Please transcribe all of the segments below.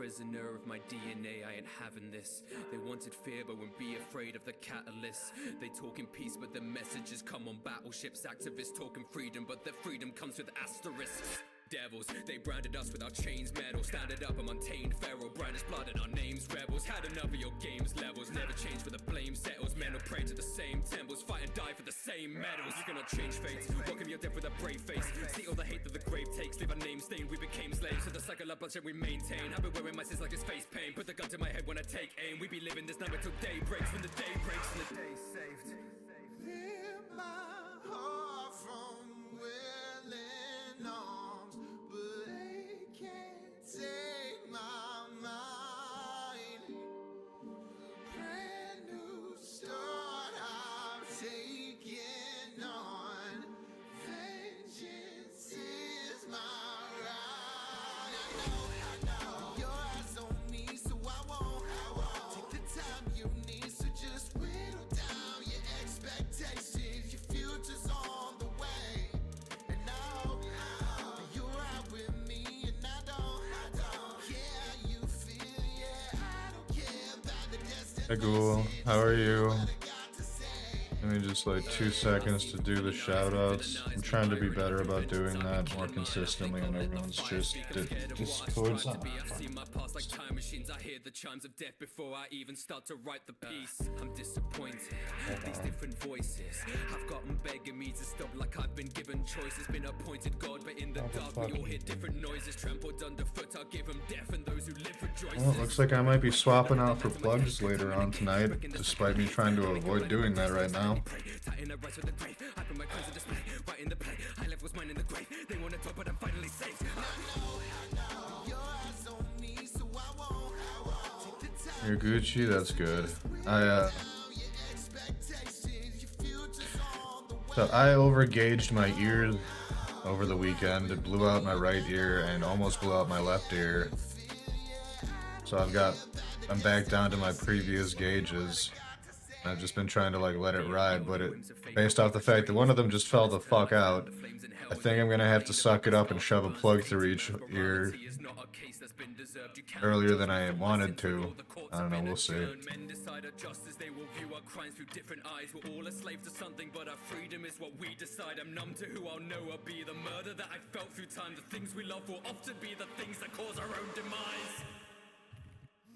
prisoner of my DNA, I ain't having this. They wanted fear but won't be afraid of the catalyst. They talk in peace but their messages come on battleships. Activists talking freedom but their freedom comes with asterisks. Devils, they branded us with our chains metal. Standard up, I'm untamed feral. Branded blood and our names rebels. Had enough of your games levels. Never change for the blame settles. Men will pray to the same temples. Fight and die for the same medals. You cannot change fates. Welcome your death with a brave face. See all the hate that the grave takes. Leave our name stained. We became slaves to the cycle of bloodshed we maintain. I've been wearing my sins like it's face pain. Put the gun to my head when I take aim. We be living this night until day breaks. When the day breaks and the day's saved. Hear my heart from willing arms, but they can't take my mind. Brand new start I've taken on. Vengeance is my right. I know your eyes on me, so I won't take the time you need. So just whittle down your expectations. Your future's on the way, and I hope that you're right with me. And I don't care how you feel. Yeah, I don't care about the destination. Hey Ghoul, how are you? Give me just like 2 seconds to do the shoutouts. I'm trying to be better about doing that more consistently, and everyone's just Discord's not. Like time machines, I hear the chimes of death before I even start to write the piece. I'm disappointed, these different voices have gotten begging me to stop, like I've been given choices. Been appointed God, but in the dark we all hear different noises. Trampled underfoot, I'll give them death, and those who live rejoice. Well, it looks like I might be swapping out for plugs later on tonight, despite me trying to avoid doing that right now. You're Gucci, that's good. So I overgauged my ears over the weekend. It blew out my right ear and almost blew out my left ear. So I'm back down to my previous gauges. I've just been trying to like let it ride, but based off the fact that one of them just fell the fuck out, I think I'm gonna have to suck it up and shove a plug through each ear earlier than I wanted to. I don't know, we'll see. Men decide our justice, they will view our crimes through different eyes. We're all a slave to something, but our freedom is what we decide. I'm numb to who I'll know I'll be. The murder that I felt through time, the things we love will often be the things that cause our own demise.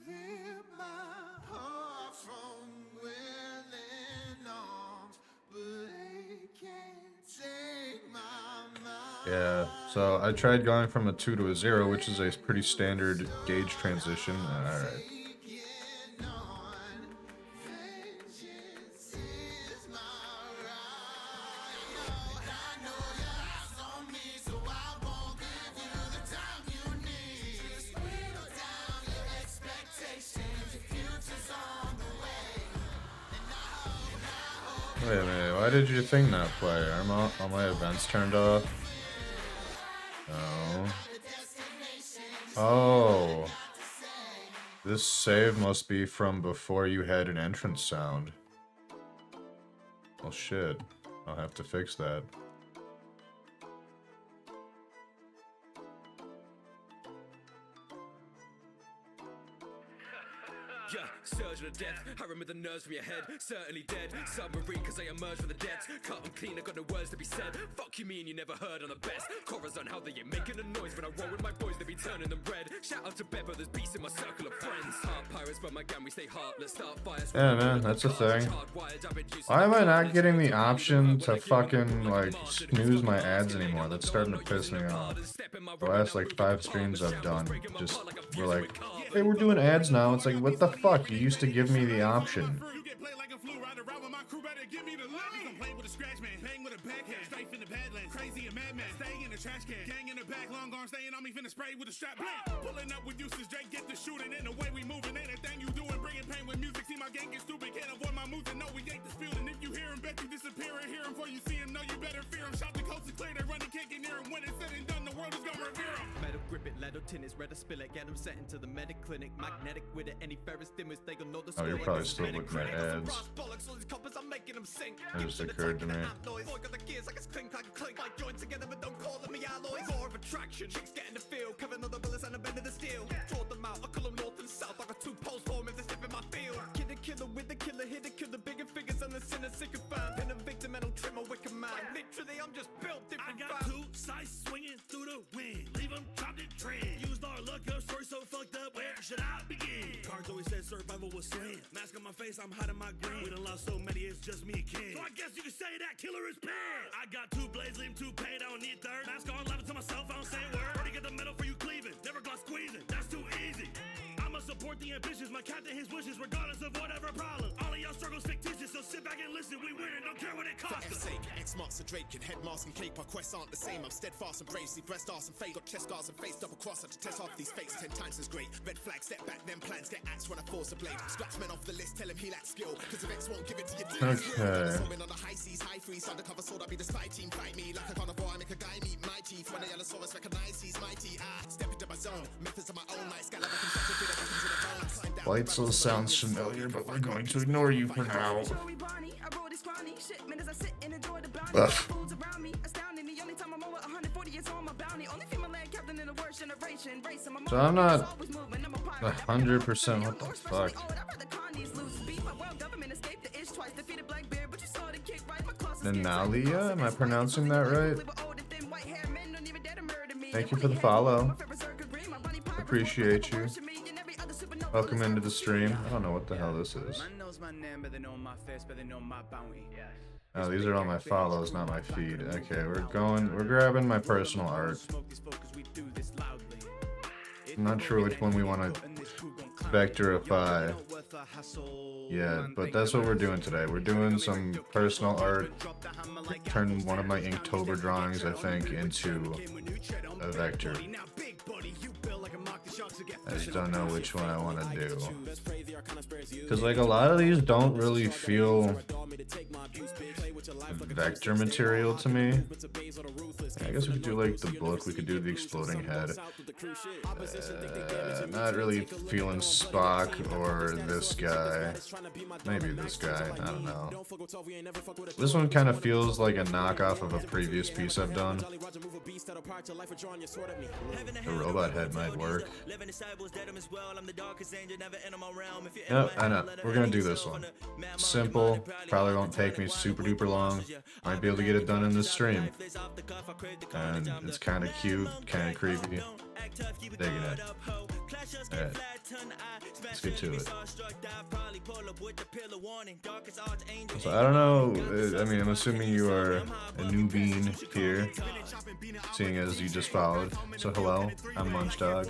Rip my heart from willing arms, but they can't take my mind. Yeah, so I tried going from a 2 to a 0, which is a pretty standard gauge transition. Alright. Wait a minute, why did your thing not play? Are all my events turned off? No. Oh. This save must be from before you had an entrance sound. Well shit, I'll have to fix that. Yeah, surgeon of death, I remember the nerves from your head. Certainly dead, submarine cause I emerged from the depths. Cut them clean, I got no words to be said. Fuck you mean you never heard on the best. Chorus on how they ain't making a noise. When I roll with my boys, they be turning them red. Shout out to Beppo, there's beasts in my circle of friends. Heart pirates, but my gang, we stay heartless. Start fires. Yeah man, that's the thing. Why am I not getting the option to fucking like snooze my ads anymore? That's starting to piss me off. The last like 5 streams I've done, just we're like, hey, we're doing ads now. It's like, what the fuck? You used to give me the option. Trash can, gang in the back, long arm staying on me, finna spray with a strap blank. Pulling up with useless Drake, get the shooting, and the way we moving, anything you doing, bringing pain with music. See my gang get stupid, can't avoid my moves, and know we ain't disputing. If you hear him, bet you disappear, and hear him before you see him, know you better fear him. Shout the coast is clear, they running, can't get near him. When it's said and done, the world is gonna revere him. Metal grip it, lead tin is red to spill it, get them sent into the medic clinic. Magnetic with it, any ferrous dimmers, they gon' know the Oh, you're probably still looking at ads. It just occurred to me. Attraction, chicks getting the feel, covering all the bullets and the bend of the steel. Draw them out, killer with the killer hit to kill the bigger figures on the sinner sick of fine. Been a victim, I don't trim a wicked mind. Literally, I'm just built different. I got two sides swinging through the wind. Leave them chopped and trend. Used our luck, your story so fucked up. Where should I begin? Cards always said survival was slam. Mask on my face, I'm hiding my grin. We done lost so many, it's just me and Ken. So I guess you could say that killer is pissed. I got two blades, leave two paid, I don't need third. Mask on, laughing to myself, I don't say a word. Already get the medal for you cleaving. Never got squeezing, that's too easy. I'ma support the ambitions, my captain his wishes, regardless of whatever problem. All of y'all struggles fictitious, so sit back and listen. We winning, don't care what it costs us. Sake, X marks and Drake and head mask and cape. Our quests aren't the same. I'm steadfast and brave. See breast arse and fate. Got chest scars and face double cross. I to test off these fakes 10 times as great. Red flag, step back, then plans get axed when I force a blade. Scratch men off the list, tell him he lacks skill. Cause if X won't give it to you, Okay. on the high seas, high freeze, undercover sword. I'll be the spy team. Fight me like a carnivore. I make a guy meet my teeth. When the Allosaurus recognize he's mighty. Step into my zone. Methods of my own. Like scallop, I can touch a bit of into the bone. Blightzel sounds familiar, but we're going to ignore you for now. Ugh. So I'm not 100%. What the fuck? Nanalia? Am I pronouncing that right? Thank you for the follow. Appreciate you. Welcome into the stream. I don't know what the hell this is. Oh, these are all my follows, not my feed. Okay, we're grabbing my personal art. I'm not sure which one we want to vectorify yet, but that's what we're doing today. We're doing some personal art. Turn one of my Inktober drawings, I think, into a vector. I just don't know which one I want to do. Because, like, a lot of these don't really feel vector material to me. I guess we could do, like, the book. We could do the exploding head. Not really feeling Spock or this guy. Maybe this guy. I don't know. This one kind of feels like a knockoff of a previous piece I've done. The robot head might work. Yep, I know. We're gonna do this one. Simple. Probably won't take me super duper long. Might be able to get it done in this stream. And it's kind of cute, kind of creepy. Digging it. Alright. Let's get to it. So I don't know, I mean, I'm assuming you are a new bean here, seeing as you just followed. So hello, I'm Munch-Dawg.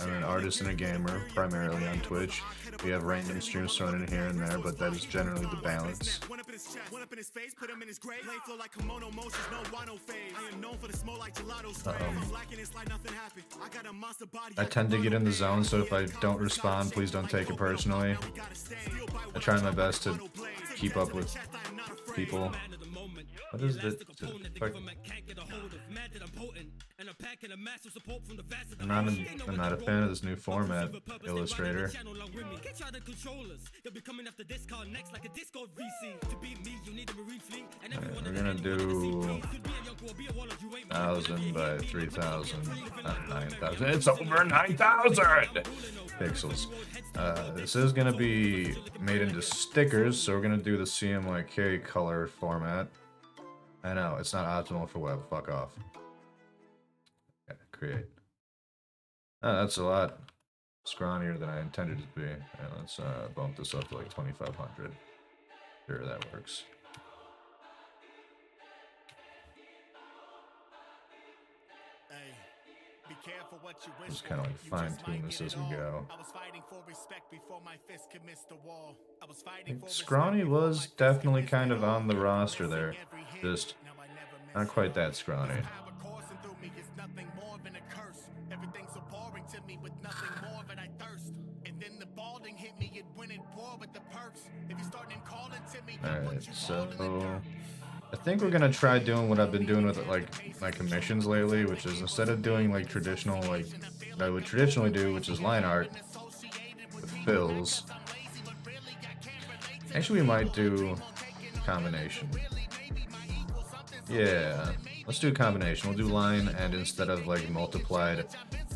I'm an artist and a gamer, primarily on Twitch. We have random streams thrown in here and there, but that is generally the balance. I tend to get in the zone, so if I don't respond, please don't take it personally. I try my best to keep up with people. What is this? I'm not a fan of this new format, Illustrator. Alright, we're gonna do 1,000 by 3,000, not 9,000. It's over 9,000 pixels. This is gonna be made into stickers, so we're gonna do the CMYK color format. I know, it's not optimal for web. Fuck off. Okay, create. That's a lot scrawnier than I intended it to be. Right, let's bump this up to like 2,500. Sure, that works. Just kind of like fine-tune this as we go. I think Scrawny was definitely kind of on the roster there. Just not quite that scrawny. Alright, so I think we're gonna try doing what I've been doing with like my commissions lately, which is instead of doing like traditional, like I would traditionally do, which is line art with fills. Actually, we might do combination. Yeah, let's do a combination. We'll do line, and instead of like multiplied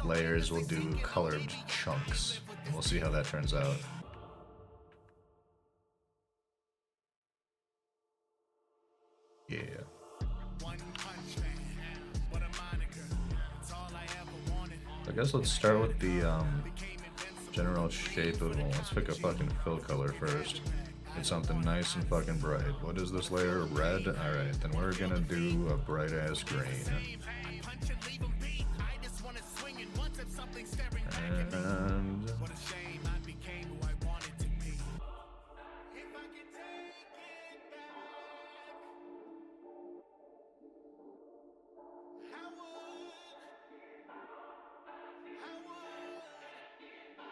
layers, we'll do colored chunks. We'll see how that turns out. Yeah. I guess let's start with the general shape of them. Let's pick a fucking fill color first. Get something nice and fucking bright. What is this layer? Red? Alright, then we're gonna do a bright ass green. And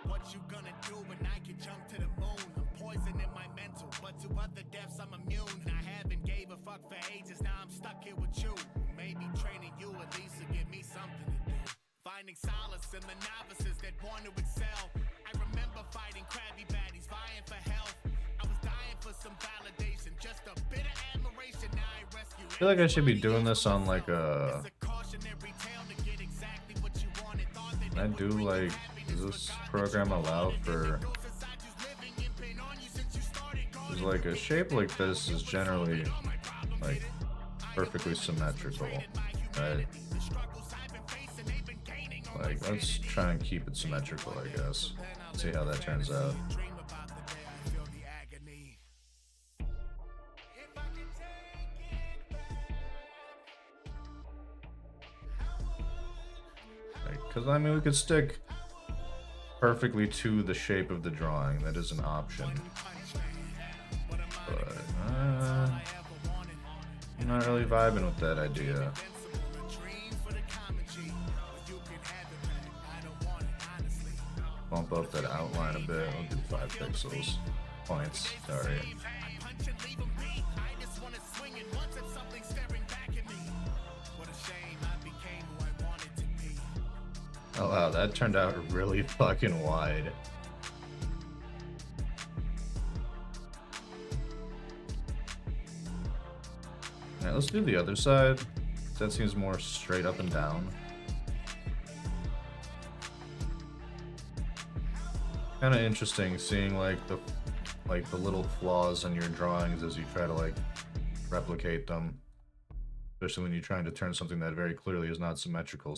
what you gonna do when I can jump to the moon? I'm poisoning my mental, but to other deaths I'm immune. I haven't gave a fuck for ages, now I'm stuck here with you. Maybe training you at least to give me something to do. Finding solace in the novices that want to excel. I remember fighting crabby baddies, vying for health. I was dying for some validation, just a bit of admiration. Now I rescue. I feel like I should be doing this on like a. I do like. Does this program allow for? Because like a shape like this is generally like perfectly symmetrical, right? Like let's try and keep it symmetrical, I guess. See how that turns out. Because I mean, we could stick perfectly to the shape of the drawing. That is an option. But I'm not really vibing with that idea. Bump up that outline a bit. I'll do 5 pixels. Points. Sorry. Oh wow, that turned out really fucking wide. Alright, let's do the other side. That seems more straight up and down. Kind of interesting seeing like the little flaws in your drawings as you try to like replicate them. Especially when you're trying to turn something that very clearly is not symmetrical.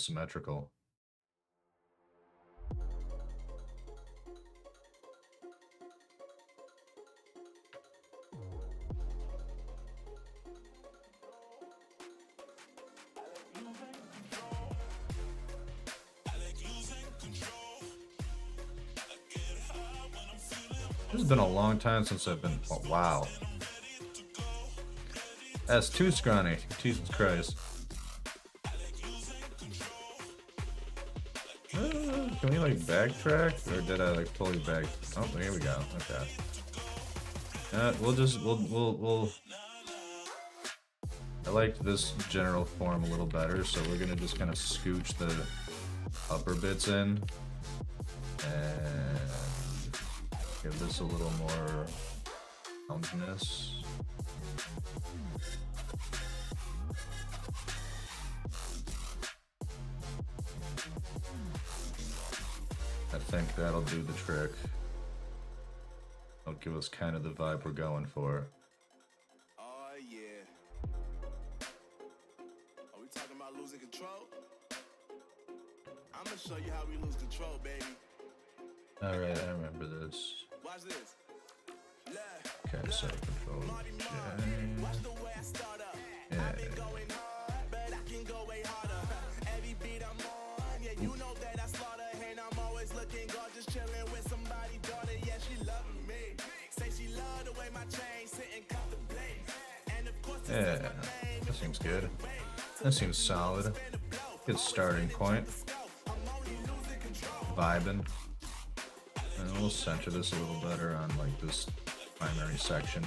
This has been a long time since I've been. Oh, wow. That's too scrawny. Jesus Christ. Can we like backtrack, or did I like totally back? Oh, here we go. Okay. We'll. I liked this general form a little better, so we're gonna just kind of scooch the upper bits in and give this a little more roundness. I think that'll do the trick. That'll give us kind of the vibe we're going for. Oh yeah. Are we talking about losing control? I'm gonna show you how we lose control, baby. Alright, I remember this. Watch this. Okay, so control J. Watch the way I start up. Yeah. I've been going hard, but I can go way harder. Every beat I'm on, yeah, you know that I slaughter. And I'm always looking gorgeous, chilling with somebody's daughter. Yeah, she loving me. Say she love the way my chain sitting contemplate. And of course, Yeah, that seems good. That seems solid. Good starting point. Vibing. And we'll center this a little better on like this primary section.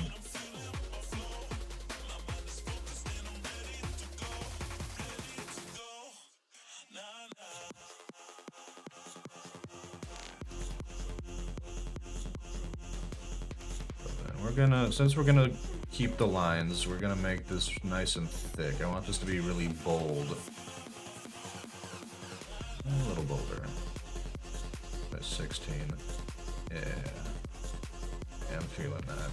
Since we're gonna keep the lines, we're gonna make this nice and thick. I want this to be really bold. A little bolder. By 16. Yeah. I'm feeling that.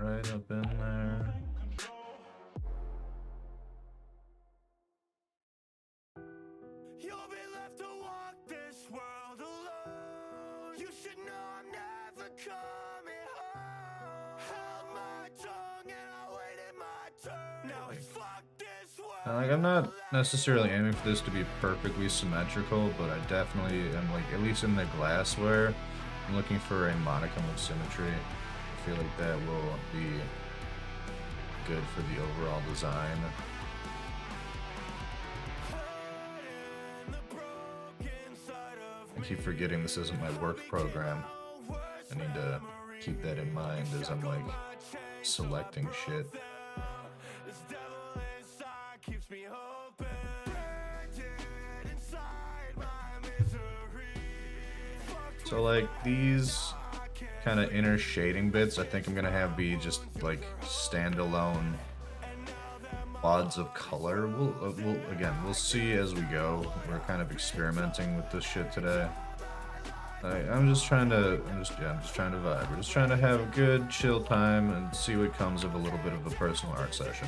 right up in there. You'll be left to walk this world alone. You should know I'm never coming home. Held my tongue and I waited my turn. Now it's fuck this world. Like, I'm not necessarily aiming for this to be perfectly symmetrical, but I definitely am, like, at least in the glassware, I'm looking for a modicum of symmetry. I feel like that will be good for the overall design. I keep forgetting this isn't my work program. I need to keep that in mind as I'm, like, selecting shit. This devil inside keeps me hoping. Branded inside my misery. So, like, these kind of inner shading bits, I think I'm gonna have be just, like, standalone quads of color. We'll see as we go. We're kind of experimenting with this shit today. I'm just trying to vibe. We're just trying to have a good, chill time and see what comes of a little bit of a personal art session.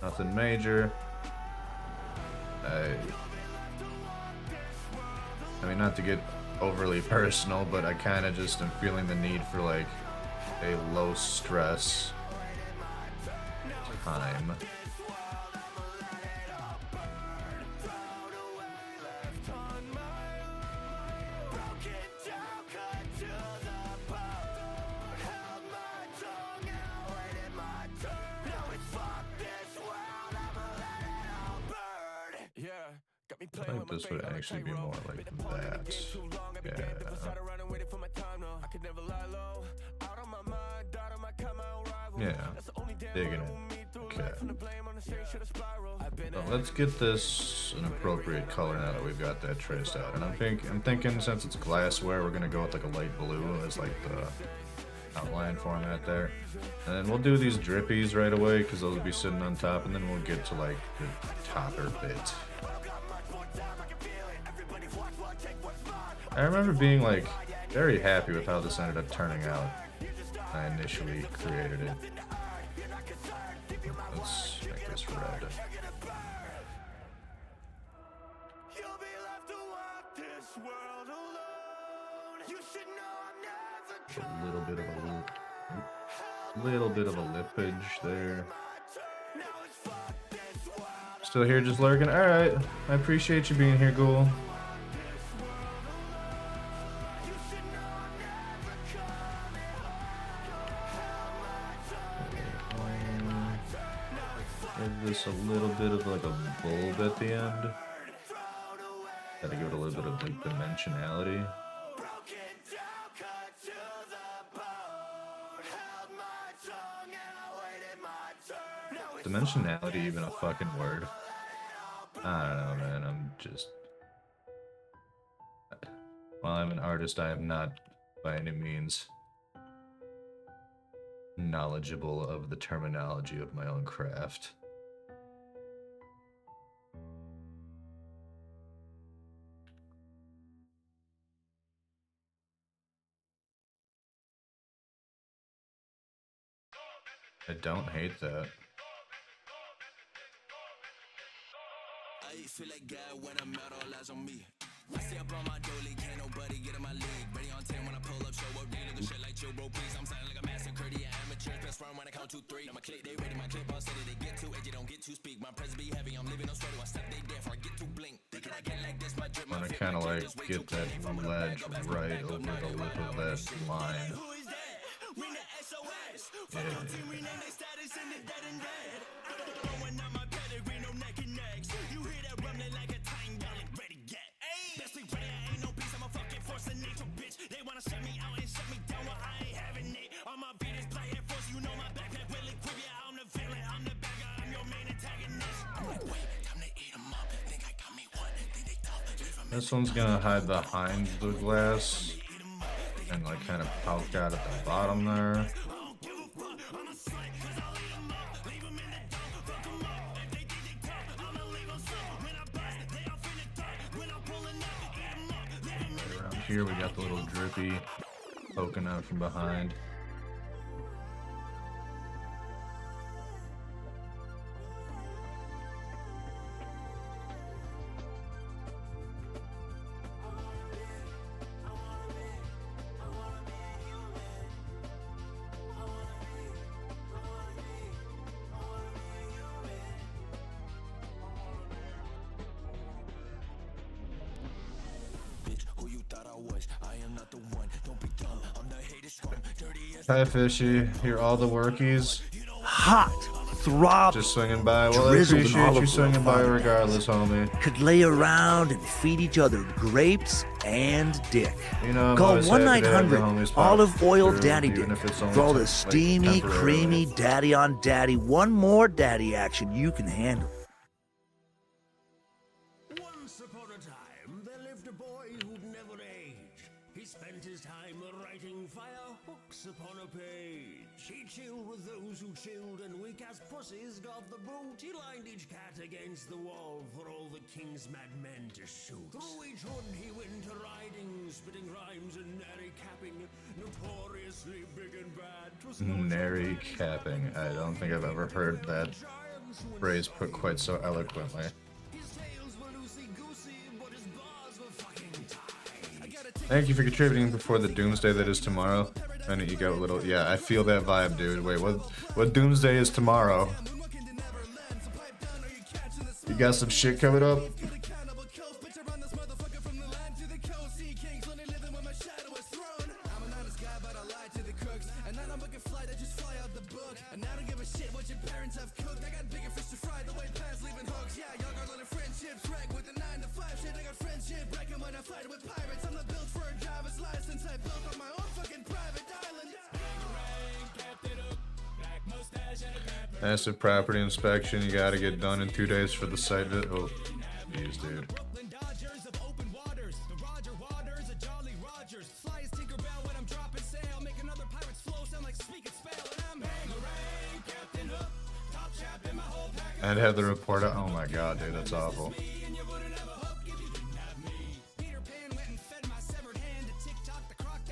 Nothing major. I mean, not to get overly personal, but I kind of just am feeling the need for, like, a low stress time. I think this would actually be more like that. Yeah. Digging it. Okay. Well, let's get this an appropriate color now that we've got that traced out. And I'm thinking since it's glassware, we're gonna go with like a light blue as like the outline format there. And then we'll do these drippies right away because those will be sitting on top, and then we'll get to like the topper bit. I remember being like very happy with how this ended up turning out when I initially created it. Let's make this red. A little bit of a lippage there. Still here just lurking? Alright, I appreciate you being here, Ghoul. Give this a little bit of like a bulb at the end. Gotta give it a little bit of like dimensionality. Dimensionality even a fucking word? I don't know, man. I'm just... While I'm an artist, I am not by any means knowledgeable of the terminology of my own craft. I don't hate that. I feel like God when I'm out, all eyes on me. I stay up on my dolly, can't nobody get in my league. Ready on 10 when I pull up, show up, dealing with shit like chill, bro, please. I'm sounding like a massacre, the amateur. Best friend when I count 2, 3. Now my click, they ready, my clip on steady, they get too edgy, don't get too speak. My presence be heavy, I'm living on straight, I step they dead before I get too blink. Thinking I get like this, my drip, I'm gonna kind of like get that ledge right over the lip of that line. Yeah. This one's gonna hide behind the glass and like kind of poke out at the bottom there. Around here we got the little drippy poking out from behind. thought I was. I am not the one. Don't be dumb. I'm the hated scum. Dirty as Hi, Fishy. Here, all the workies. Hot, throb, Just swinging by. Well, I drizzled in appreciate olive you swinging oil by body regardless, homie. could lay around and feed each other grapes and dick. You know, I'm Call always happy to have the 1-900 homies pop Olive Oil through, Daddy even Dick if it's only for all the like steamy, temporarily. creamy, daddy on daddy, one more daddy action you can handle. Once upon a time, there lived a boy who'd never age. He spent his time writing fire hooks upon a page. He chilled with those who chilled, and weak as pussies got the boot. He lined each cat against the wall for all the king's mad men to shoot. Through each hood he went a riding, spitting rhymes and nary capping, notoriously big and bad. 'Twas no Nary capping. I don't think I've ever heard that phrase put quite so eloquently. Thank you for contributing before the doomsday that is tomorrow. And you got a little, yeah, I feel that vibe, dude. Wait, what doomsday is tomorrow? You got some shit coming up? Massive property inspection, you gotta get done in 2 days for the site visit. Oh, jeez, dude. And had the report out. Oh my god, dude, that's awful.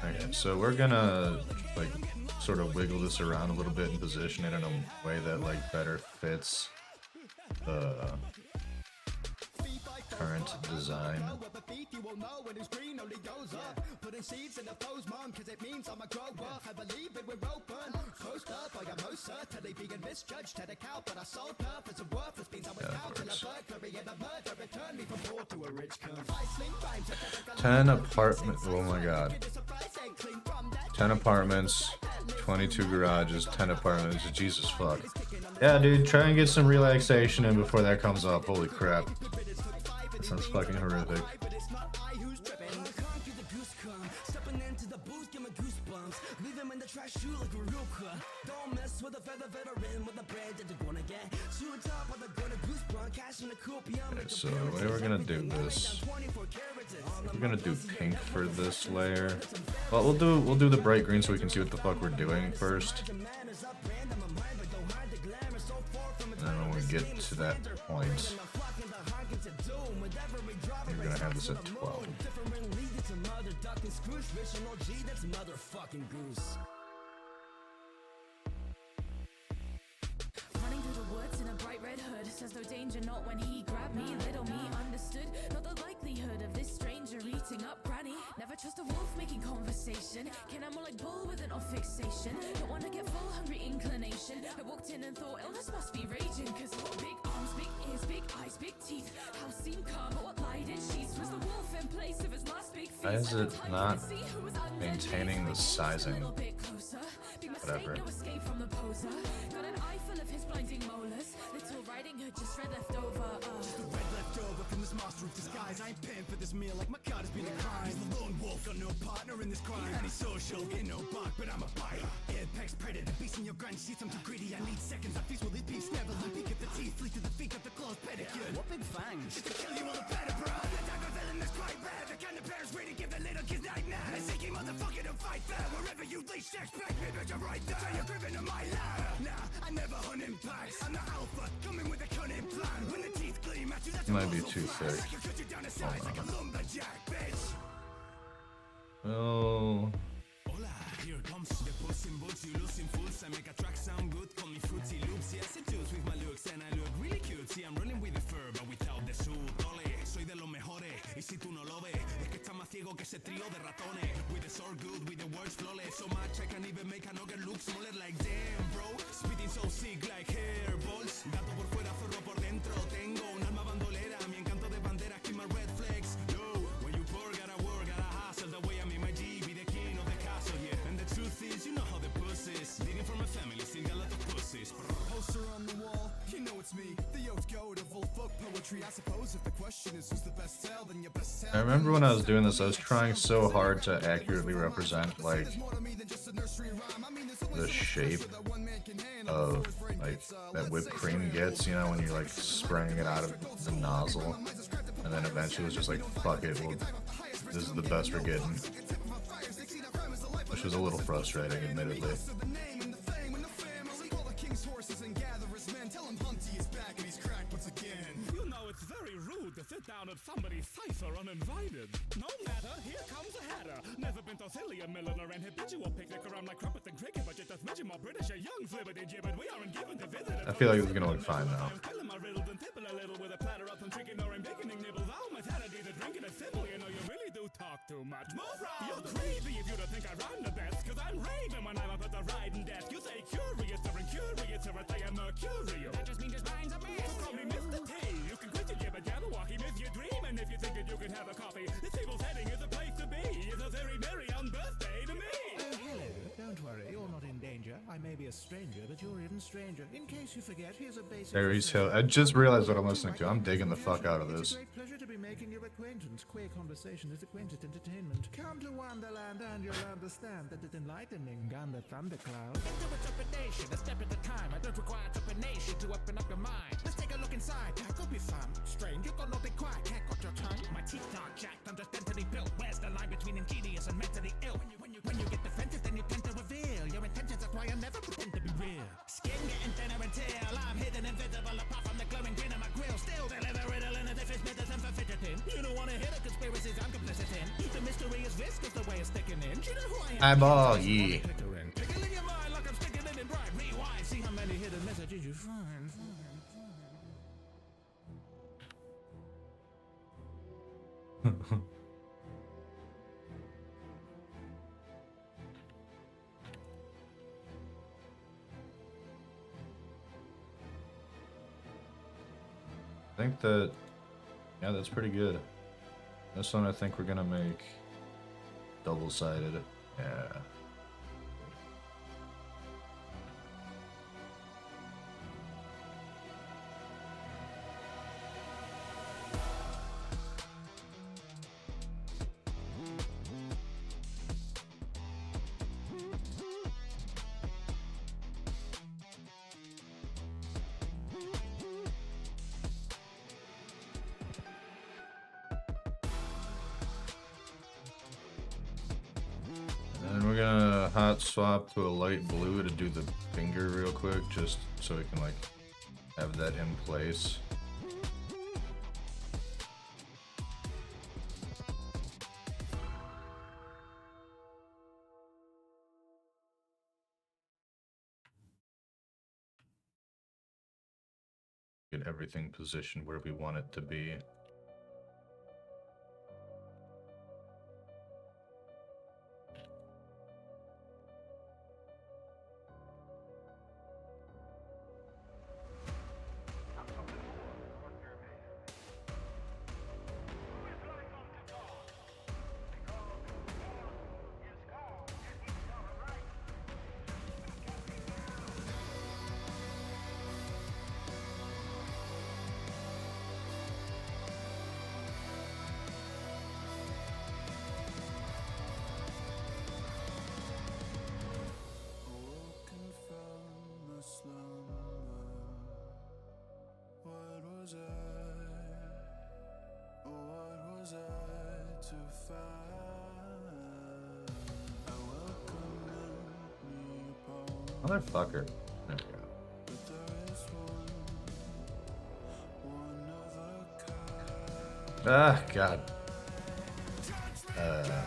Okay, so we're gonna like sort of wiggle this around a little bit and position it in a way that like better fits the current design. Yeah, 10 apartments. Oh my god. 10 apartments, 22 garages, 10 apartments. Jesus fuck. Yeah, dude, try and get some relaxation in before that comes up. Holy crap. That sounds fucking horrific. Okay, so the way we're gonna do this, we're gonna do pink for this layer. Well, we'll do the bright green so we can see what the fuck we're doing first. And then when we get to that point, we're gonna have this at 12. Running through the woods in a bright red hood. Says no danger, not when he grabbed me. Little me understood, not the likelihood of this stranger eating up granny. Never trust a wolf making conversation. Can I more like bull with an off fixation? Don't wanna get full hungry inclination. I walked in and thought illness must be raging. Cause what big arms, big ears, big eyes, big teeth. How seemed calm, but what lied in sheets. Was the wolf in place of his last big feast? Why is it not maintaining the sizing? Whatever. Got an eye full of his blinding molars. Little Riding Hood just red left over. Just a red left over from this monster of disguise. I ain't paying for this meal like my card has been a crime. He's the lone wolf, got no partner in this crime. Antisocial, get no bark, but I'm a biter. Apex predator, beast in your gun sheets. I'm too greedy, I need seconds. I feast with these beefs, never let peek at the teeth. Fleet to the feet, got the claws pedicure. What big fangs? Just to kill you all the better, bro. The dagger villain is quite rare. The kind of bears ready to give the little kids nightmares. A seeking motherfucker to fight fair. Wherever you least expect me, bitch, I'm right there. You're gripping to my lair. Nah, I never hunt in packs. I'm the alpha, coming with a cunning plan. When the teeth gleam at you, that's Might be too thick. Oh. Hola, here comes the puss in boots. You losing fools. I make a track sound good. Call me Fruity Loops. Yes, it does with my looks and I look really cute. See, I'm running with the fur, but without the suit. Ole, soy de los mejores. Y si tú no lo ves, es que está más ciego que ese trío de ratones. With the sword good, with the words flawless. So much I can even make a nugget look smaller. Like damn, bro. Spitting so sick like hairballs. Gato por fuera, zorro por dentro. Tengo un alma bandolera. Mi encanto de bandera. Keep my red flags. Yo, when you pour, gotta work, gotta hustle. I remember when I was doing this, I was trying so hard to accurately represent like the shape of like that whipped cream gets, you know, when you're like spraying it out of the nozzle, and then eventually it was just like, fuck it, well, this is the best we're getting, which was a little frustrating, admittedly. Sit down at somebody's cipher uninvited. No matter, here comes a hatter. Never been so silly, a milliner and habitual picnic around like crumpets and cricket, but just as much more British, a young flibbity gibbet. We aren't given to visit. I feel like this is gonna look fine now. Killing my riddles and tipping a little with a platter of some chicken or baconing nibbles. All my sanity to drinking a simile. You know you really do talk too much. Move wrong. You're crazy if you don't think I rhyme the best, cause I'm raving when I'm up at the riding desk. You say curious or incurious, or I say I'm mercurial. That just means his mind's a mess. So call me Mr. T. You can quit your gibbet, Jabberwocky, miss your dream. And if you think that you can have a coffee, this table's heading is a place to be. It's a very merry on birthday to me. Oh, hello. Don't worry, you're not in danger. I may be a stranger, but you're even stranger. In case you forget, here's a basic... Aries Hill. I just realized what I'm listening to. I'm digging the fuck out of It's this. a great pleasure to be making your acquaintance. Queer conversation is the quaintest entertainment. Come to Wonderland and you'll understand that it's enlightening on the thundercloud. Do interpretation, a step at a time. I don't require trepidation to open up your mind. Let's take a look inside. That could be fun. Strange, you got not be quiet. Can't got your tongue. My teeth are jacked, I'm just dentally built. Where's the line between ingenious and mentally ill? When you get defensive, then you tend to reveal your intentions. That's why I never pretend to be real. Skin getting thinner and tail. I'm hidden invisible apart from the glowing grin of my grill. Still deliver riddle and as if it's medicine for fidgeting. You don't want to hear the conspiracies I'm complicit in. The mystery is viscous the way it's sticking in. Do you know who I am? Eyeball, yeah. Tickling your mind like I'm sticking it in bright. Rewind, see how many hidden messages you find. I think that, yeah, that's pretty good. This one I think we're gonna make double-sided. Yeah. And we're gonna hot swap to a light blue to do the finger real quick, just so we can like have that in place. Get everything positioned where we want it to be. Awoken from a slumber. What was I to find? I welcome me upon, Motherfucker. There we go. but there is one of a kind. Ah, God. Yeah.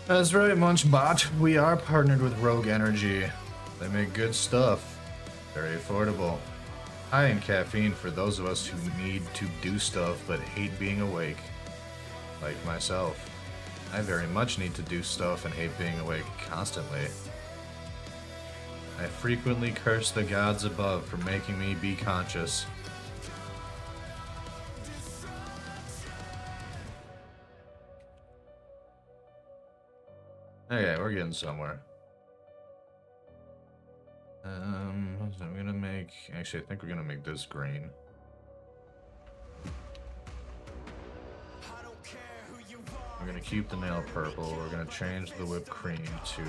That's right, Munch-Bot. We are partnered with Rogue Energy. They make good stuff. Very affordable. high in caffeine for those of us who need to do stuff but hate being awake. Like myself. I very much need to do stuff and hate being awake constantly. I frequently curse the gods above for making me be conscious. Okay, we're getting somewhere. I'm gonna make... Actually, I think we're gonna make this green. We're gonna keep the nail purple. We're gonna change the whipped cream to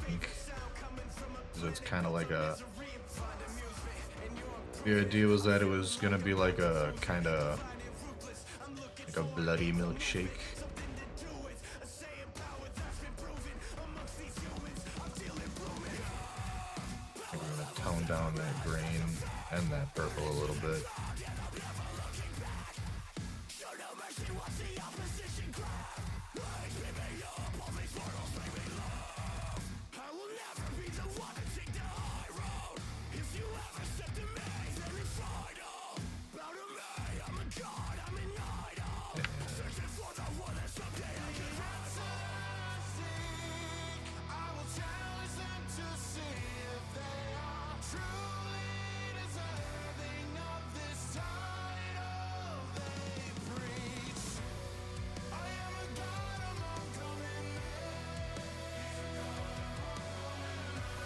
pink. So it's kind of like a... The idea was that it was gonna be like a kind of like a bloody milkshake. We're gonna tone down that green and that purple a little bit.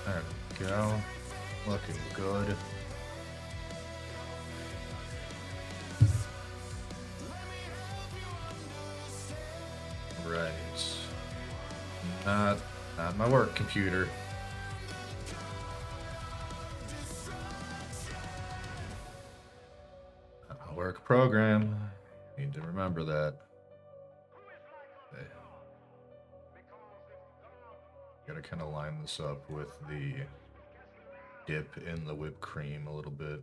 There we go. Looking good. Right. Not my work computer. Not my work program. Need to remember that. Okay. Gotta kind of line this up with the dip in the whipped cream a little bit.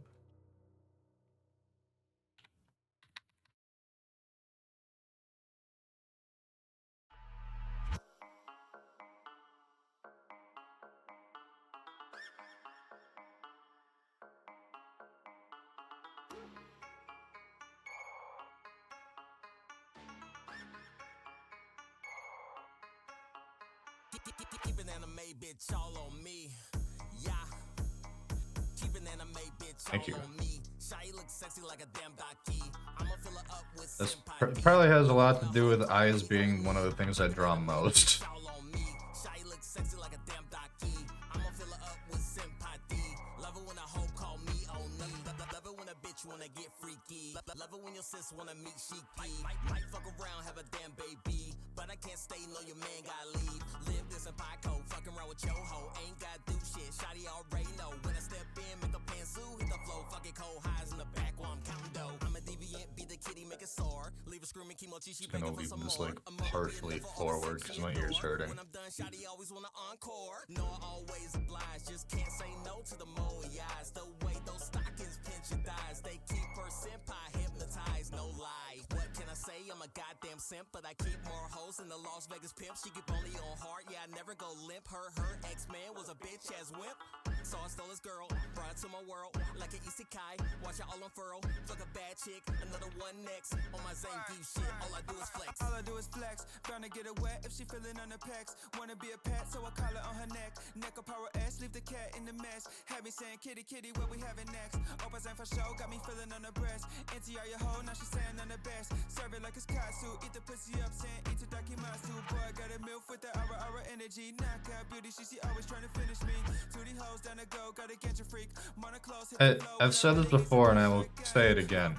Keep an anime bitch all on me. Yeah. Keep an anime bitch Thank you. all on me. Shy looks sexy like a damn donkey. I'ma fill her up with This senpai. probably has a lot to do with eyes being one of the things I draw most. All on me. Shy looks sexy like a damn donkey. I'ma fill her up with sympathy. Love it when a hoe call me on me. Love it when a bitch wanna get freaky. Love it when your sis wanna meet Shiki. Might fuck around, have a damn baby. But I can't stay, no your man gotta leave. Live this in Pico, fucking around with your hoe. Ain't gotta do shit, shawty already know. When I step in, make a pantsuit, hit the flow. Fucking cold highs in the back while I'm counting dough. I'm a deviant, be the kitty, make it sore. Leave a screaming kimochi, she Gonna begging for leave some this more. like I'm over partially here for all the forward sex because she my ear's adore. hurting. When I'm done, shawty always wanna encore. No, I always oblige, just can't say no to the mole eyes. The way those stockings pinch your thighs, they keep her senpai hypnotized, no lie. What can I say? I'm a goddamn simp, but I keep more hoes than the Las Vegas pimp. She keep only on heart, yeah, I never go limp. Her ex-man was a bitch ass wimp. So I stole his girl, brought her to my world like an isekai. Watch it all unfurl, fuck a bad chick, another one next. On my Zane deep shit, all I do is flex. All I do is flex, bound to get her wet if she feeling on the pecs. Wanna be a pet, so I call her on her neck. Neck of power S, leave the cat in the mess. Had me saying kitty kitty, what we having next? Oppas ain't for show, got me feeling on the breast. NTR your hoe, now she saying on the best. Serve it like it's katsu, eat the pussy up, saying itadakimasu. Boy, I got a milf with the aura energy. Knockout beauty, she always trying to finish me. To the hoes down the go, gotta get your freak. I've said this before and I will say it again.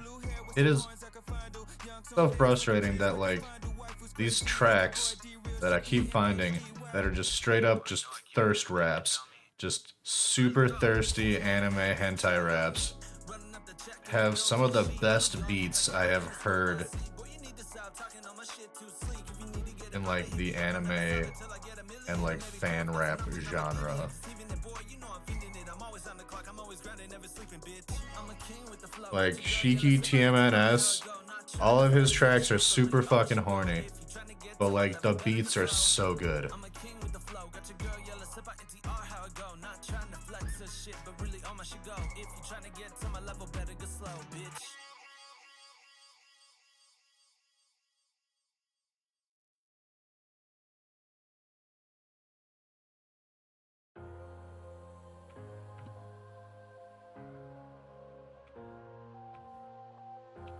It is so frustrating that like these tracks that I keep finding that are just straight up just thirst raps, just super thirsty anime hentai raps, have some of the best beats I have heard in like the anime and like fan rap genre. Like Shiki TMNS, all of his tracks are super fucking horny, but like the beats are so good.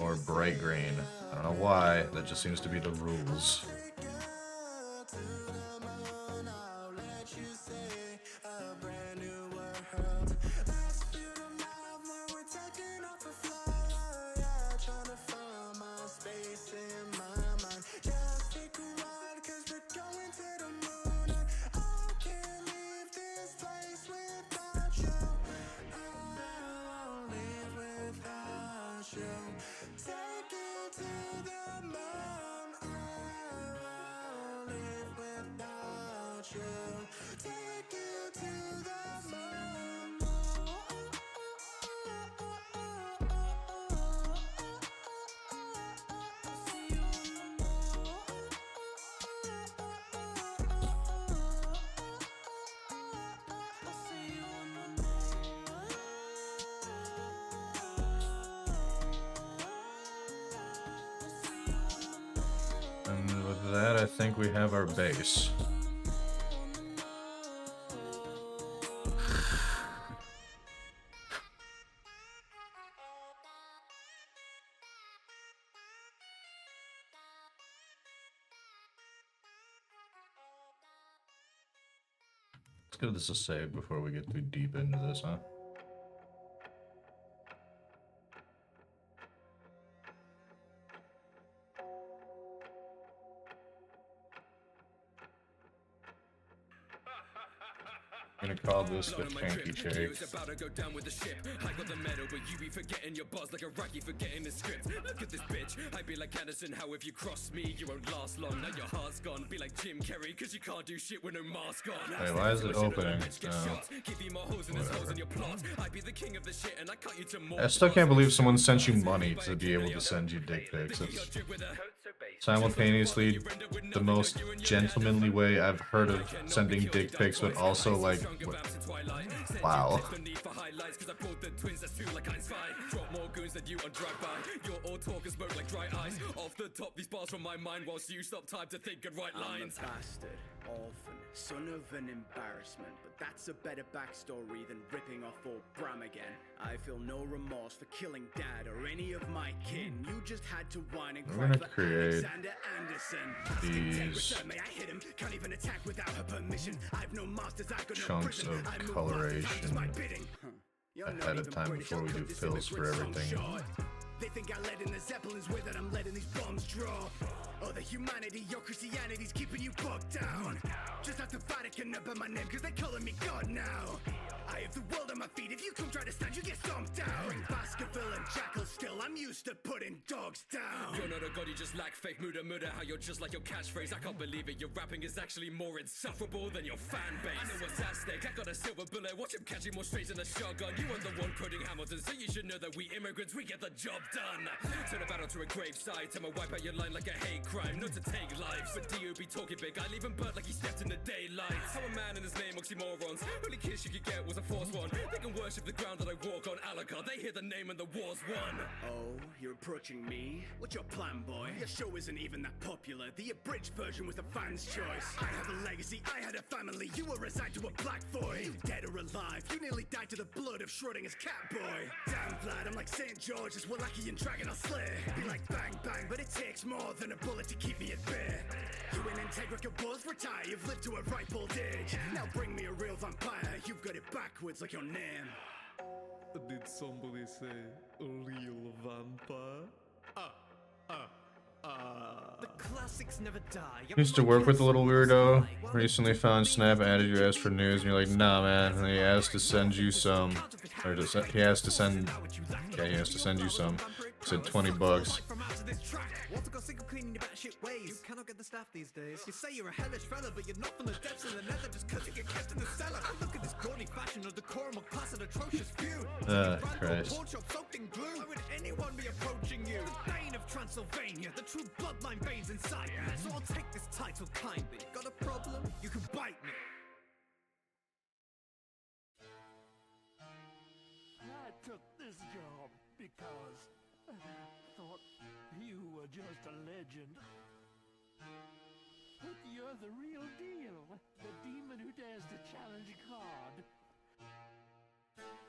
or bright green. I don't know why, that just seems to be the rules. And with that, I think we have our base. Let's give this a save before we get too deep into this, huh? I'm gonna call this the Tanky Shake. About to go down with the ship. I got the medal, but you be forgetting your buzz like a raggy forgetting the script. Look at this bitch. I be like Anderson, how if you cross me, you won't last long. Now your heart's gone. Be like Jim Carrey, cause you can't do shit with no mask on. Hey, why is it opening? I still can't believe someone sent you money to be able to send you dick pics. It's simultaneously the most gentlemanly way I've heard of sending dick pics, but also like, wow. Drop more goons than you on drive-by. You're all talk and smoke like dry ice. Off the top, these bars from my mind, whilst you stop time to think and write lines. I'm a bastard, orphan, son of an embarrassment, but that's a better backstory than ripping off old Bram again. I feel no remorse for killing Dad or any of my kin. You just had to whine and cry for Alexander Anderson. These May I hit him? Can't even attack without her permission. I've no masters, I've got no chunks prison. of coloration ahead of time before we do fills for everything. They think I led in the Zeppelins way that I'm letting these bombs draw. Oh, the humanity, your Christianity's keeping you bogged down. Just have the Vatican up in my name, cause they're calling me God now. I have the world on my feet, if you come try to stand, you get stomped down. Bring Baskerville and Jackal still, I'm used to putting dogs down. You're not a god, you just lack faith, muda, how you're just like your catchphrase. I can't believe it, your rapping is actually more insufferable than your fan base. I know what's at stake, I got a silver bullet, watch him catching more strays than a shotgun. You weren't the one quoting Hamilton, so you should know that we immigrants, we get the job done. Turn a battle to a graveside, I'ma wipe out your line like a hate crime, not to take lives. But D.O.B. talking big, I leave him burnt like he stepped in the daylight. How a man and his name, oxymorons. Only kiss you could get was a forced one. They can worship the ground that I walk on, Alaka. They hear the name and the war's won. Oh, you're approaching me? What's your plan, boy? Your show isn't even that popular. The abridged version was the fans' choice. I have a legacy, I had a family. You were assigned to a black boy. You dead or alive, you nearly died to the blood of Schrodinger's cat boy. Damn, Vlad, I'm like St. George's Wallachian dragon I'll slay. Be like bang bang, but it takes more than a bullet to keep me at bay. You and Integra can both retire, you've lived to a ripe old age. Now bring me a real vampire, you've got it backwards like your name. Did somebody say a real vampire? The classics never die. Used to work with a little weirdo. Recently found Snap added your ass for news, and you're like, nah, man. And he asked to send you some, or he has to send you some. He said $20. Want to go single cleaning your batshit ways? You cannot get the staff these days. You say you're a hellish fella, but you're not from the depths of the nether just cause you get kept in the cellar. Look at this gaudy fashion of decorum of class and atrocious view. Christ. Soaked in glue. Why would anyone be approaching you? The bane of Transylvania, the true bloodline veins inside me. So I'll take this title kindly. Got a problem? You can bite me. I took this job because I thought you were just a legend. But you're the real deal. The demon who dares to challenge God.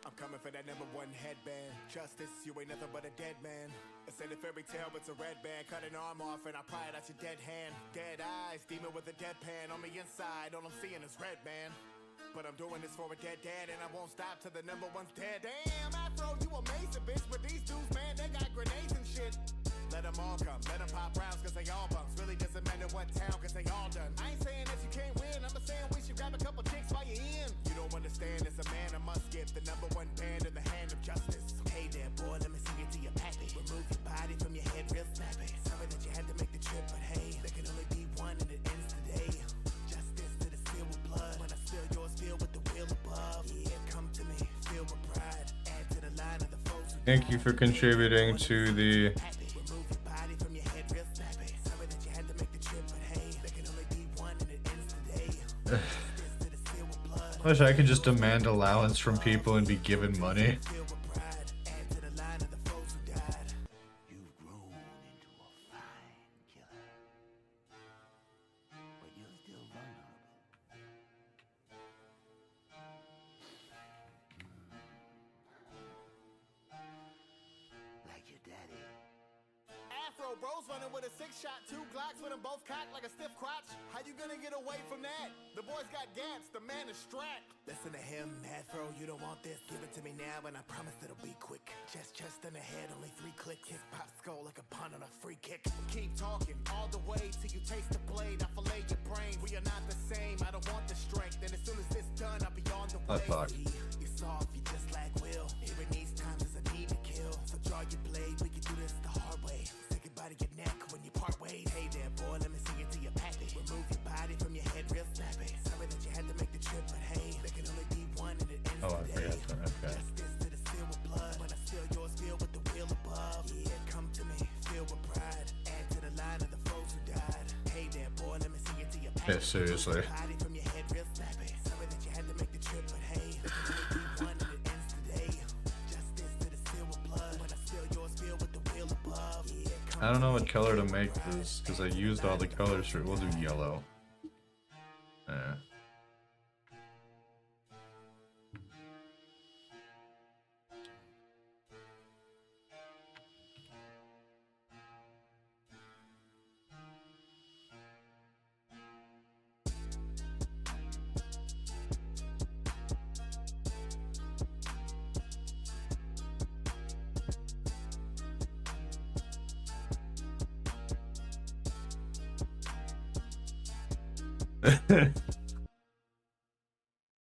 I'm coming for that #1 headband. Justice, you ain't nothing but a dead man. I said a fairy tale, but it's a red band. Cut an arm off and I pry it out your dead hand. Dead eyes, demon with a deadpan. On the inside, all I'm seeing is red, man. But I'm doing this for a dead dad, and I won't stop till the #1's dead. Damn, Afro, you amazing, bitch. But these dudes, man, they got grenades and shit. Let them all come, let them pop rounds, cause they all bums. Really doesn't matter what town, cause they all done. I ain't saying that you can't win, I'm just saying we should grab a couple chicks while you're in. You don't understand, as a man I must give the #1 band in the hand of justice. Hey there, boy, let me see it to your pappy. Remove your body from your head real snappy. Sorry that you had to make the trip, but hey, there can only be one and it ends today. Justice to the seal with blood. When I spill yours, feel with the wheel above. Yeah, come to me, feel with pride. Add to the line of the foes who Thank you for contributing to the I wish I could just demand allowance from people and be given money. Bros running with a 6-shot, 2 Glocks with them both cocked like a stiff crotch. How you gonna get away from that? The boy's got gaps, the man is strapped. Listen to him, Afro, you don't want this. Give it to me now, and I promise it'll be quick. Chest in the head, only 3 clicks. His pop skull like a punt on a free kick. Keep talking all the way till you taste the blade. I fillet your brain. We are not the same. I don't want the strength. And as soon as this done, I'll be on the way. You're soft, you just lack will. Here in these times, there's a need to kill. So draw your blade. We can do this the hard way. Body your neck when you part ways. Hey there, boy, let me see it to your pappy. Remove your body from your head real snappy. Sorry that you had to make the trip, but hey, there can only be one and it ends today. Justice to the seal with blood. When I spill yours, feel with the wheel above. Yeah, come to me, feel with pride. Add to the line of the foes who died. Hey there, boy, let me see it to your pappy. Yeah, seriously. Body from your head real snappy. Sorry that you had to make the trip, but hey, there can only be one and it ends today. Justice to the seal with blood. When I spill yours, feel with the wheel above. Yeah. I don't know what color to make this because I used all the colors for it. We'll do yellow.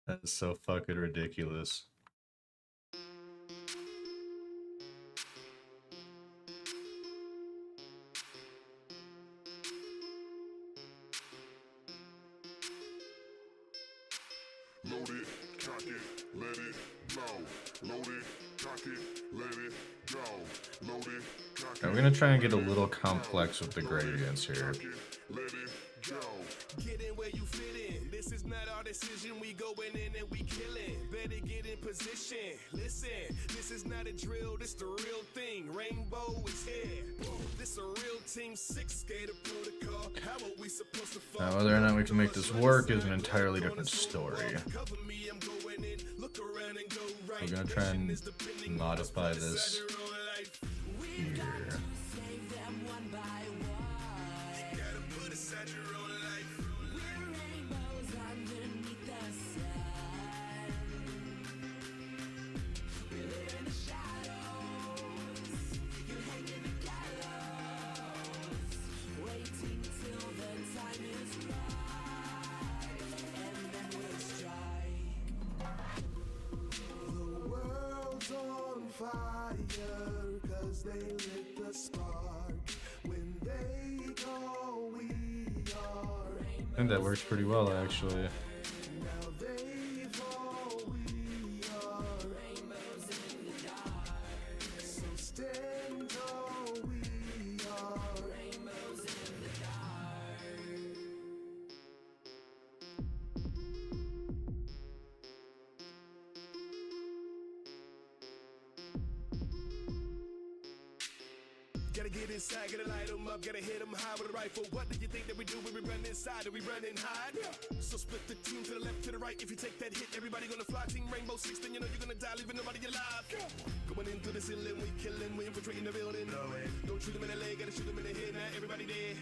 That's so fucking ridiculous. Load it, cock it, let it blow. Load it, cock it, let it go. Load it, cock it. We're gonna try and get a little complex with the gradients here. Let it go. Get in where you fit in. This is not our decision. We going in and we killing. Better get in position. Listen, this is not a drill. This the real thing. Rainbow is here. This a real team 6 skater protocol. How are we supposed to fall? Now, whether or not we can make this work is an entirely different story. We're gonna try and modify this here. They lit the spark. When they go, we are. I think that works pretty well, actually. Now they fall, we are. Rainbows in the dark. So stand tall, we are. Rainbows in the dark. gotta get inside, gotta light them up, gotta hit them high with a rifle. What do you think that we do when we run inside? Do we run and hide? So split the team to the left, to the right. If you take that hit, everybody gonna fly. Team Rainbow Six, then you know you're gonna die, leaving nobody alive. Going into the ceiling, we killing, we infiltrating the building. Don't shoot them in the leg, gotta shoot them in the head, now everybody dead.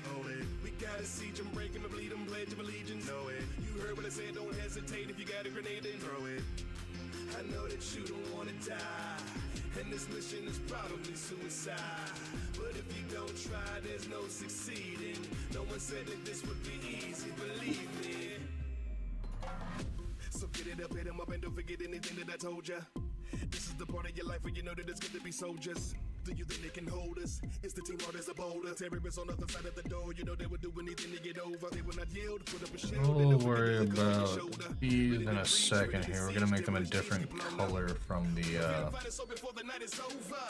We gotta siege them, break them, bleed them, pledge of allegiance. You heard what I said, don't hesitate if you got a grenade, then throw it. I know that you don't wanna die, and this mission is probably suicide. But if you don't try, there's no succeeding. No one said that this would be easy, believe me. So get it up, hit 'em up, and don't forget anything that I told ya. This is the part of your life where you know that it's good to be soldiers. Do you think they can hold us? It's the team hard as a boulder. Terrorists on the other side of the door. You know they would do anything to get over. They will not yield. Put up a shield. We'll worry about these in a second here. We're gonna make them a different color from the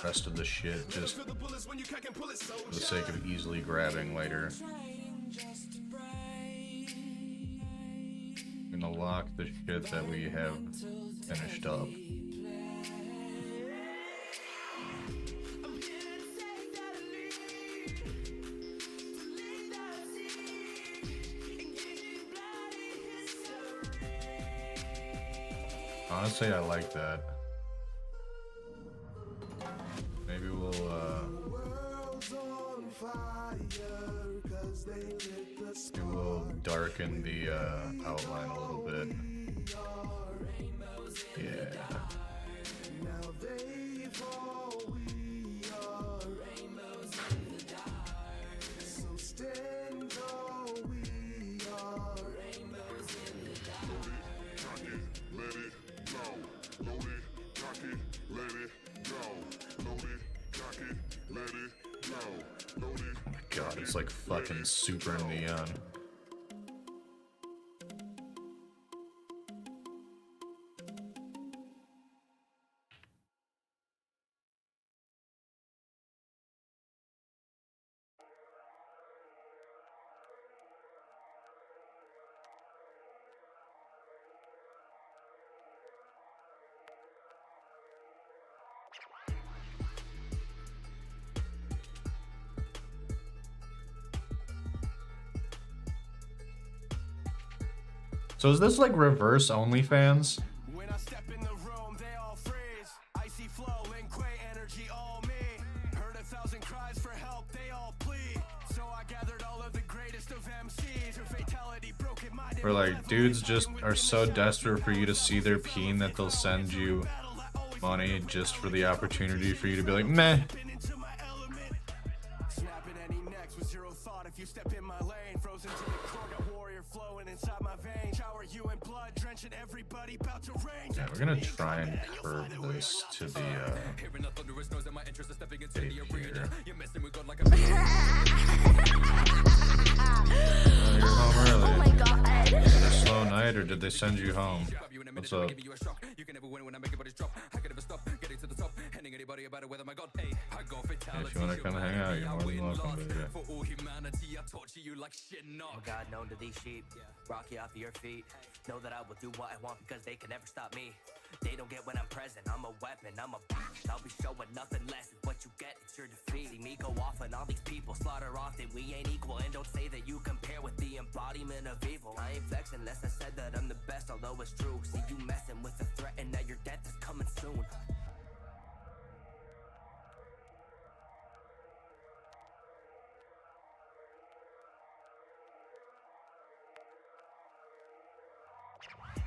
rest of the shit, just for the sake of easily grabbing later. I'm gonna lock the shit that we have finished up. Honestly, I like that. Maybe we'll darken the outline a little bit. Yeah. God, it's like fucking super neon. So is this like reverse OnlyFans? When I step in the room, they all freeze. Icy flow, Lin-Kuei energy, all me. Heard 1,000 cries for help, they all plead. So I gathered all of the greatest of MCs. Her fatality broke in mind. Where like dudes just are so desperate for you to see their peen that they'll send you money just for the opportunity for you to be like, meh. Snapping any necks with zero thought. If you step in my lane, frozen to the core, got warrior flowing inside my veins. Shower you in blood, drenching everybody about to rain. Yeah, we're gonna try and curve this to the tape here. Oh, you're home early. Oh my god. Is it a slow night or did they send you home? What's up? Yeah, if you wanna come hang out, you're more than welcome, baby. I'm a god known to these sheep. Rock you off your feet. Know that I will do what I want because they can never stop me. They don't get when I'm present. I'm a weapon. I'm a bitch. I'll be showing nothing less. It's what you get. It's your defeat. See me go off and all these people slaughter often. We ain't equal and don't say that you compare with the embodiment of evil. I ain't flexing unless I said that I'm the best, although it's true. See you messing with the threat and now your death is coming soon.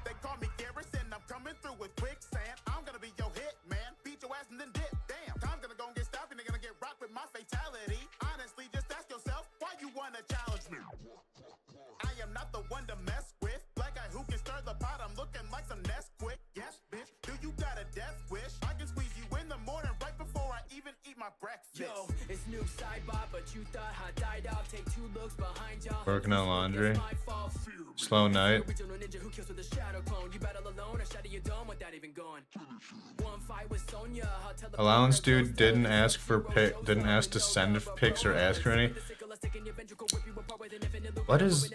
They call me Garrison, I'm coming through with quicksand. I'm gonna be your hit, man. Beat your ass and then dip. Damn, time's gonna go and get stopped and they're gonna get rocked with my fatality. Honestly, just ask yourself, why you wanna challenge me? I am not the one to mess with. Black guy who can stir the pot, I'm looking like some Nesquik. Yes, bitch, do you got a death wish? I can squeeze you in the morning right before I even eat my breakfast. Yo, it's new sidebot, but you thought I died out. Take 2 looks behind y'all. Working on laundry. Slow night. Original ninja who kills with a shadow clone. You battle alone or shatter your dome without even going. One fight with Sonya. Allowance dude didn't ask for didn't ask to send pics or ask for any. What is?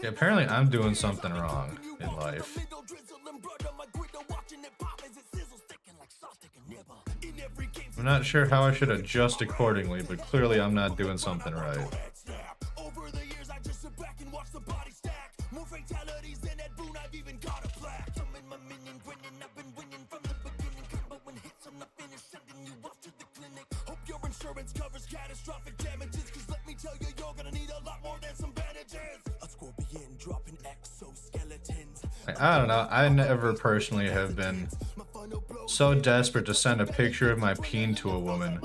Yeah, apparently I'm doing something wrong in life. I'm not sure how I should adjust accordingly, but clearly I'm not doing something right. Over the years, I just sit back and watch the body stack. More fatalities than Ed Boon, I've even got a plaque. I'm in my minion grinning, I've been winning from the beginning. Combo when hits, I'm not finished, sending you off to the clinic. Hope your insurance covers catastrophic damages, cause let me tell you, you're gonna need a lot more than some bandages. A scorpion dropping exoskeletons. I don't know, I never personally have been so desperate to send a picture of my peen to a woman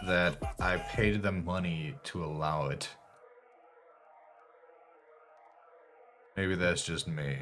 that I paid them money to allow it. Maybe that's just me.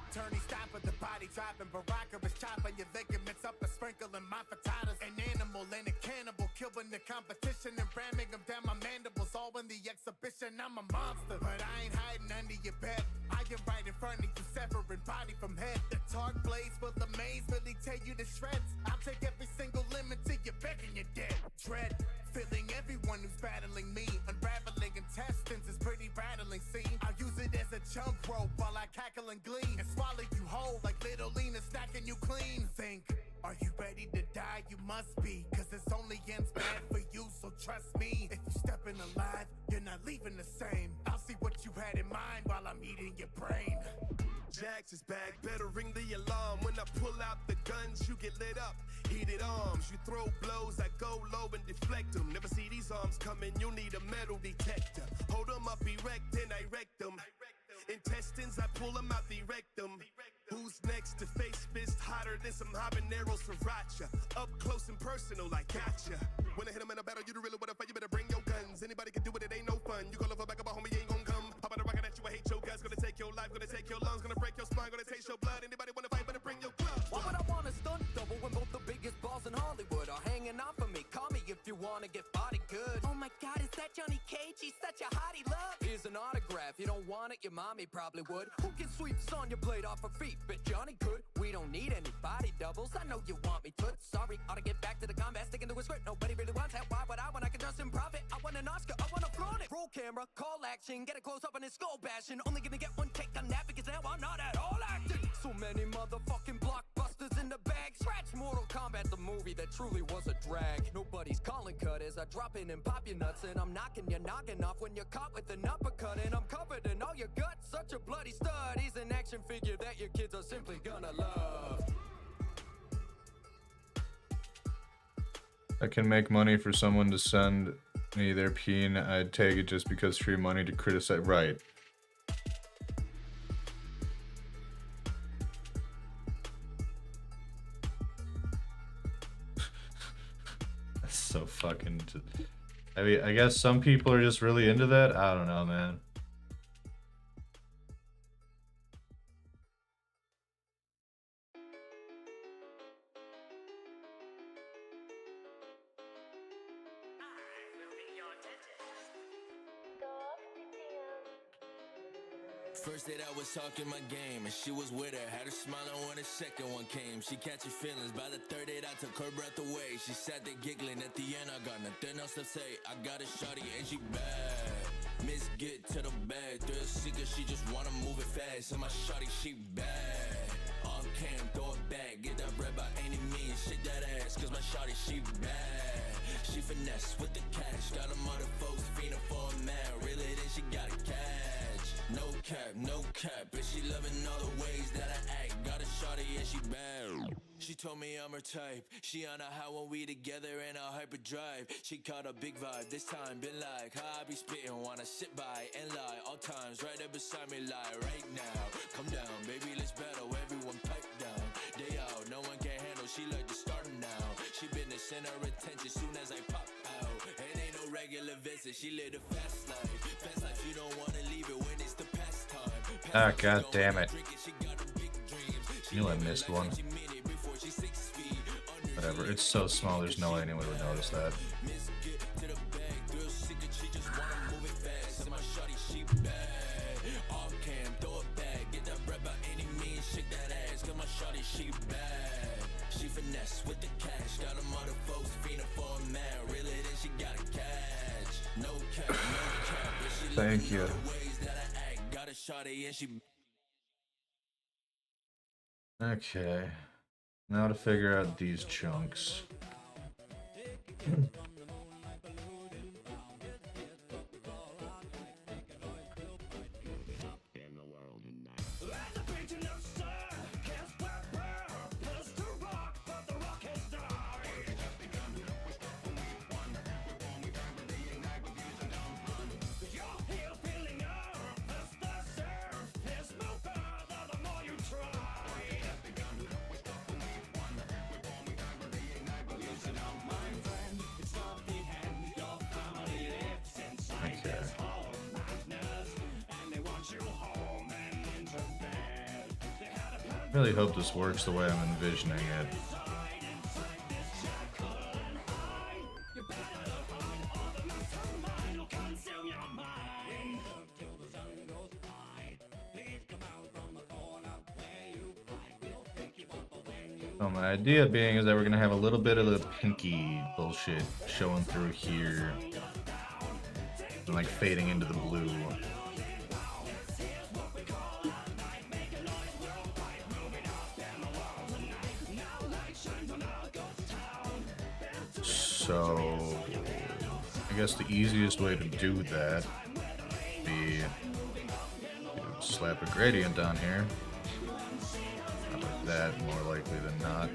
Attorney stop at the body dropping, Baraka is chopping your ligaments up and sprinkling my potatoes. An animal and a cannibal, killing the competition and ramming them down my mandibles. All in the exhibition, I'm a monster, but I ain't hiding under your bed. I am right in front of you, severing body from head. The target blades full of maze really tear you to shreds. I'll take every single limb until you're begging you're dead. Dread, filling everyone who's battling me. Unraveling intestines is pretty rattling, see? I'll use it as a jump rope while I cackle and glee. And swallow you whole like little Lena snacking you clean. Think, are you ready to die? You must be, cause it's only ends bad for you, so trust me. If you step in alive, you're not leaving the same. I'll see what you had in mind while I'm eating your brain. Jax is back, better ring the alarm. When I pull out the guns, you get lit up. Heated arms, you throw blows, I go low and deflect them. Never see these arms coming, you need a metal detector. Hold them up erect and I wreck them. Intestines, I pull them out the rectum. Who's next to face fist hotter than some habanero sriracha? Up close and personal, I gotcha. When I hit him in a battle, you don't really wanna fight, you better bring your guns. Anybody can do it, it ain't no fun. You call up a back of a homie, you ain't gon' come. Pop out a rocket at you, I hate your guts. Gonna take your life, gonna take your lungs, gonna break your spine, gonna taste your blood. Anybody wanna fight, better bring your gloves. Why would I want a stunt double when both the biggest balls in Hollywood are hanging out for me? Call me if you wanna get body good. Oh my god, is that Johnny Cage? He's such a hottie, love. Here's an autograph, you don't want it, your mommy probably would. Who can sweep Sonya Blade off her feet? Bet Johnny could. We don't need any body doubles, I know you want me to. Sorry, ought to get back to the combat, sticking to a script. Nobody really wants that, why would I when I can just improv it? I want an Oscar, I wanna flaunt it. Roll camera, call action, get a close up on his skull bashing. Only gonna get one take on that because now I'm not at all acting. So many motherfucking blockbusters in the bag. Scratch Mortal Kombat, the movie that truly was a drag. Nobody's calling cut as I drop in and pop your nuts. And I'm knocking your noggin off when you're caught with an uppercut. And I'm covered in all your guts, such a bloody stud. He's an action figure that your kids are simply gonna love. I can make money for someone to send me their peen. I'd take it just because free money to criticize. Right. That's so fucking. I mean, I guess some people are just really into that. I don't know, man. First date I was talking my game and she was with her. Had her smiling when the second one came. She catching feelings. By the third date I took her breath away. She sat there giggling. At the end I got nothing else to say. I got a shawty and she bad. Miss get to the bag. Thrill seeker, she just wanna move it fast. And my shawty, she bad. Off cam, throw it back. Get that bread by any means. Shake that ass, cause my shawty, she bad. She finesse with the cash. Got them other folks feeding for a man. Really, then she got a catch. No cap, but she loving all the ways that I act. Got a shawty and she bad. She told me I'm her type. She on a high when we together in a hyperdrive. She caught a big vibe, this time been like how I be spitting, wanna sit by and lie. All times right there beside me, lie right now. Come down, baby, let's battle, everyone pipe down. Day out, no one can handle, she like to start now. She been the center of attention soon as I pop out. It ain't no regular visit, she live the fast life. Fast life, you don't wanna leave it when it's the past time. Ah, god damn it. Knew I missed one. Whatever, it's so small, there's no way anyone would notice that. She finesse with the cash, got them other folks feeding for a man. Really, then she got a catch. No cap, but she Thank you. ways that I act. Got a shawty and she Okay. Now to figure out these chunks. I really hope this works the way I'm envisioning it. So my idea being is that we're gonna have a little bit of the pinky bullshit showing through here and like fading into the blue. So I guess the easiest way to do that would be to slap a gradient on here. Not like that, more likely than not.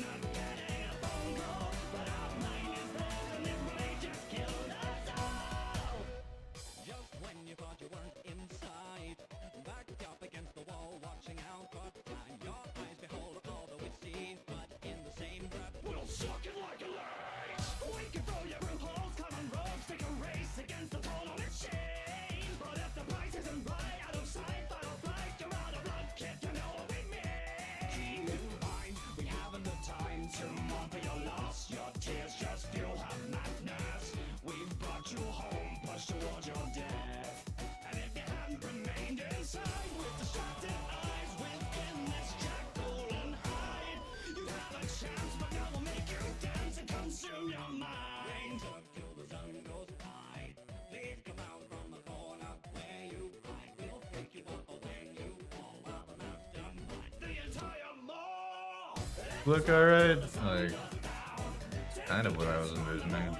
Look alright? Like, kind of what I was envisioning.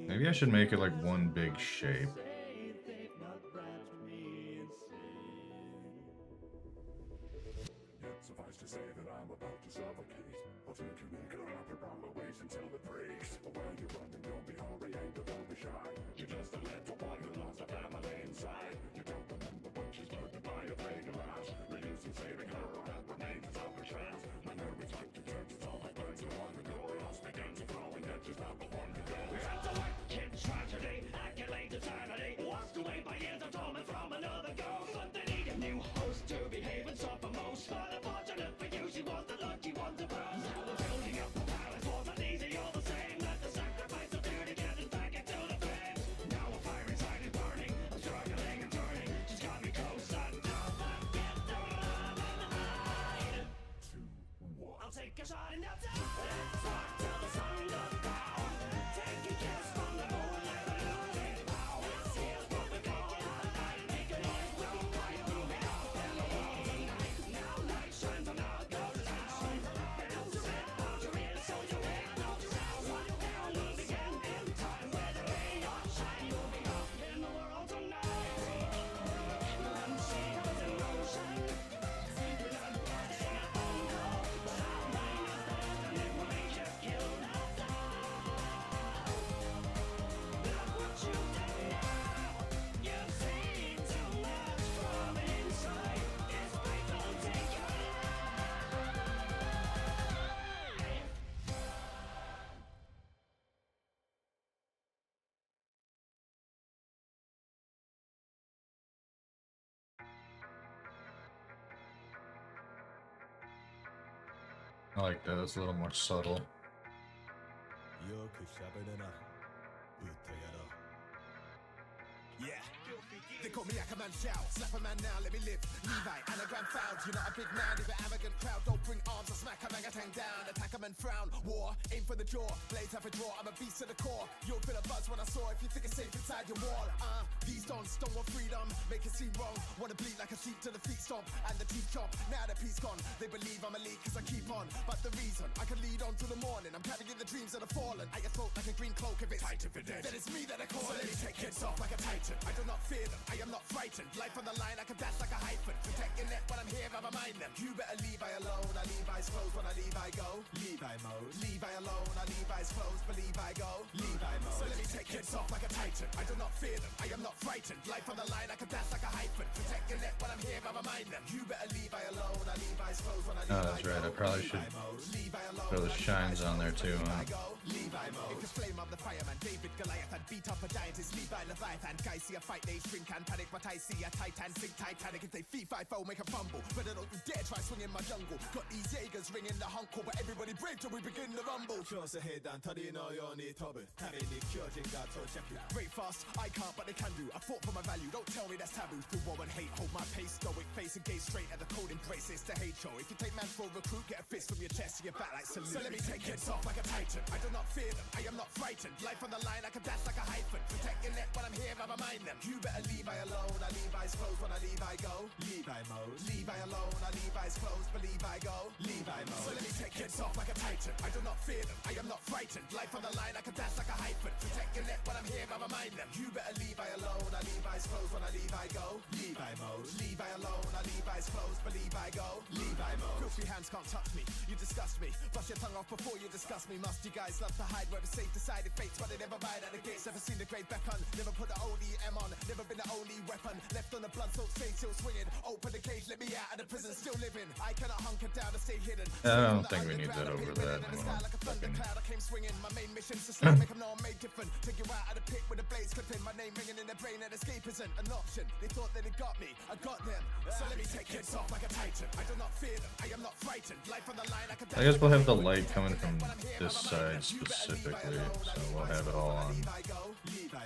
Maybe I should make it like one big shape. Suffice to say that I'm about to suffocate. I'll take you naked up around the waist until it breaks. But when you run, don't be oriented, don't be shy. You're just a little boy who lost a family inside. You don't remember when she's murdered by a fake garage. Reducing, saving her, or that remains of her trance. My nervous like to turn, it's all like birds who want to go. Lost begins with throwing edges, not the one to go. Kid tragedy, accolade eternity. Washed away by years of torment from another ghost. But they need a new host to behave and suffer most. But unfortunate for you, she was the lucky one to burn. Now the building up the palace wasn't easy all the same. Let the sacrifice of duty get us back into the flames. Now a fire inside is burning. I'm struggling and turning. She's got me close and down. I'll take a shot in that time. Let's rock till the sun goes down. Take a kiss from the moonlight. I like that. It's a little more subtle. Yeah. They call me Ackerman shout, slap a man now, let me live. Levi, anagram found, you're not a big man, if an arrogant crowd don't bring arms, I smack a mangatang down, attack a man frown, war, aim for the jaw, blades have a draw, I'm a beast to the core, you'll feel a buzz when I saw, if you think it's safe inside your wall, these dons don't want freedom, make it seem wrong, wanna bleed like a sheep to the feet stomp, and the teeth chomp, now the peace gone, they believe I'm elite cause I keep on, but the reason, I can lead on to the morning, I'm carrying the dreams that have fallen, I get throat like a green cloak if it's Titan for dead, then it's me that I call, so let me take hits off like a titan, I do not fear them, I am not frightened. Life on the line, I can dash like a hyphen. Protect your neck when I'm here, I remind them. You better leave I alone. I leave eyes closed when I leave I go. Leave I mode. Leave I alone. I leave eyes closed, believe I go. Leave I mode. So let me take hits off like a titan. I do not fear them. I am not frightened. Life on the line, I can dash like a hyphen. Protect your neck when I'm here, I remind them. You better leave I alone. I leave eyes closed when I leave I go. Oh, that's right. I probably should throw the shines on there too, huh? If the flame of the fireman, David Goliath, and beat up a giant, it's Levi Leviathan. Guys see a fight, they shrink and panic, but I see a titan sink Titanic. If they fee fight foe, make a fumble. But don't you dare try swinging my jungle. Got these Jaegers ringing the hunkle, but everybody brave till we begin the rumble. Break fast, I can't, but they can do. I fought for my value, don't tell me that's taboo. Through war and hate, hold my pace, stoic face, and gaze straight at the cold embrace. It's the hate show. If you take man for a recruit, get a fist from your chest to your back like salute. So let me take hits off like a titan. I do not fear them, I am not frightened. Life on the line, I can dash like a hyphen. Protect your neck when I'm here, I remind them. You better leave I alone. I leave eyes closed when I leave I go. Leave I mode. Leave I alone. I leave eyes closed, believe I go. Leave I mode. So let me take hits off like a titan. I do not fear them, I am not frightened. Life on the line, I can dash like a hyphen. Protect your neck when I'm here, I remind them. You better leave I alone. I leave eyes closed when I leave I go. Leave I mode. Leave I alone. I leave eyes closed, believe I go. Leave I mode. Filthy hands can't touch me. You disgust me. Brush your tongue off before you discuss me. Must you guys love to hide where it's safe decided fates, but they never ride at the gates. Never seen the great beckon. Never put the ODM on. Never been the only weapon. Left on the blood soaked stage, still swinging. Open the cage, let me out of the prison, still living. I cannot hunker down to stay hidden. I don't think we need that over that anymore. I came swinging. My main mission's to slay, make them know I'm made different. Take you out of the pit with the blades clipping. My name ringing in their brain, and escape isn't an option. They thought that they got me, I got them. So let me take hits off like a titan. I do not fear them, I am not frightened. Life on the line, I can. I guess we'll have the light coming from this side specifically, so we'll have it all on. Leave I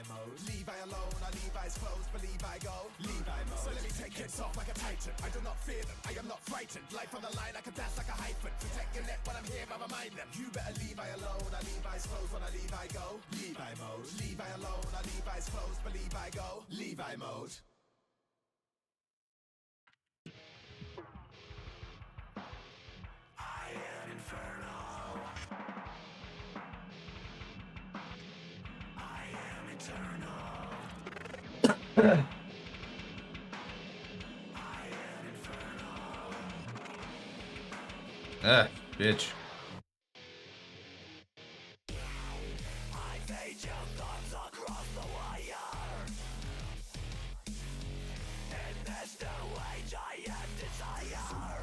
mode. Leave I alone. I leave eyes closed, believe I go. Leave I mode. So let me take hits off like a titan. I do not fear them, I am not frightened. Life on the line, I can dash like a hyphen. Protect your neck when I'm here, I remind them. You better leave I alone. I leave eyes closed when I leave I go. Leave I mode. Leave I alone. I leave eyes closed, believe I go. Leave I mode. I am infernal. I am eternal. Ah, bitch. I fade your thoughts across the wire. In this new age I am desire.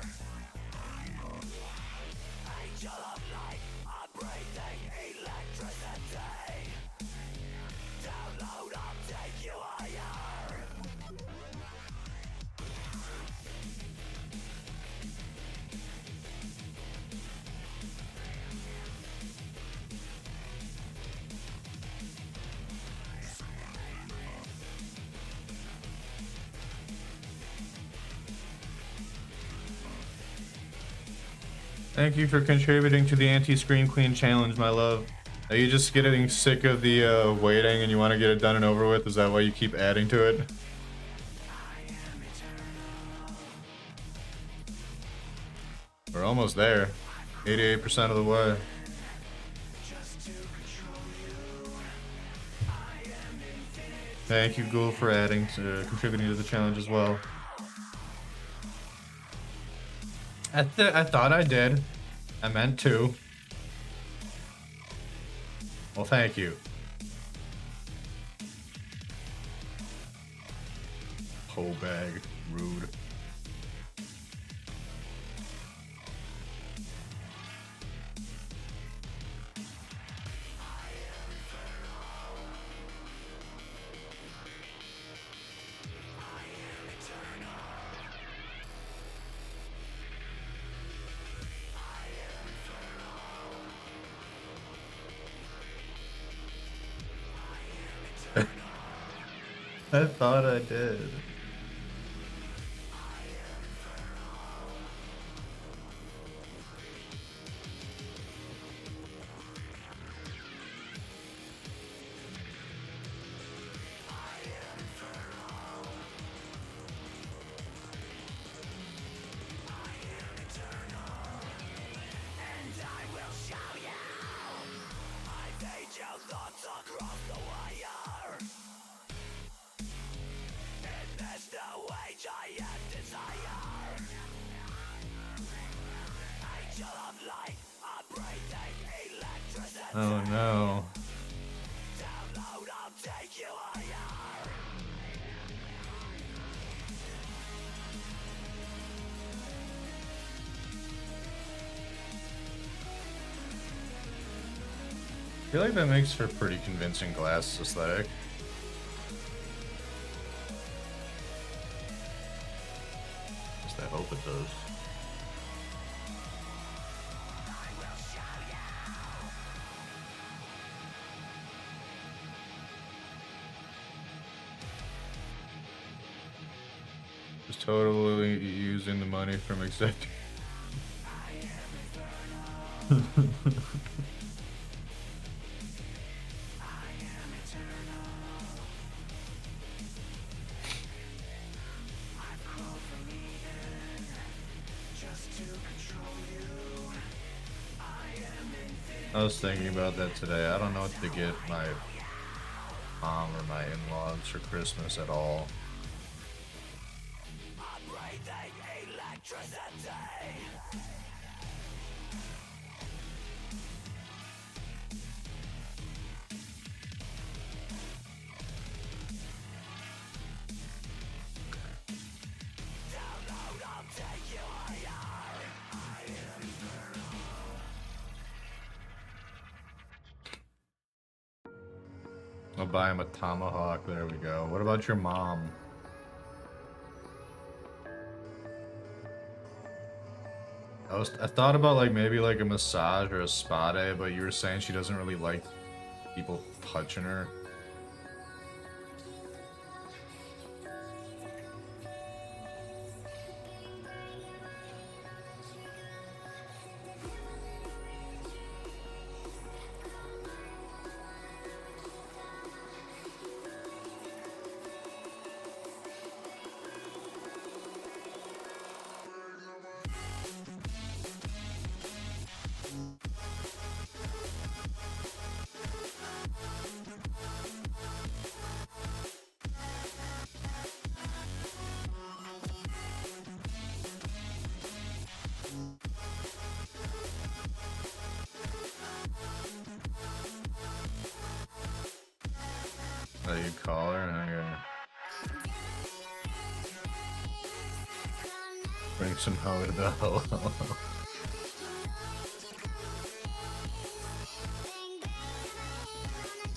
Angel of light, I'm breathing electricity. Download, I'll take you higher. Thank you for contributing to the anti-screen queen challenge, my love. Are you just getting sick of the waiting and you want to get it done and over with? Is that why you keep adding to it? We're almost there. 88% of the way. Thank you, Ghoul, for contributing to the challenge as well. I thought I did. I meant to. Well, thank you. Whole bag. Rude. I thought I did. Oh no. I feel like that makes for a pretty convincing glass aesthetic. At least I hope it does. Just totally using the money from accepting. I was thinking about that today. I don't know what to get my mom or my in-laws for Christmas at all. I'll buy him a tomahawk. There we go. What about your mom? I thought about like maybe like a massage or a spa day, but you were saying she doesn't really like people touching her. Oh, you call her? Okay. Bring some hoe to the hoe.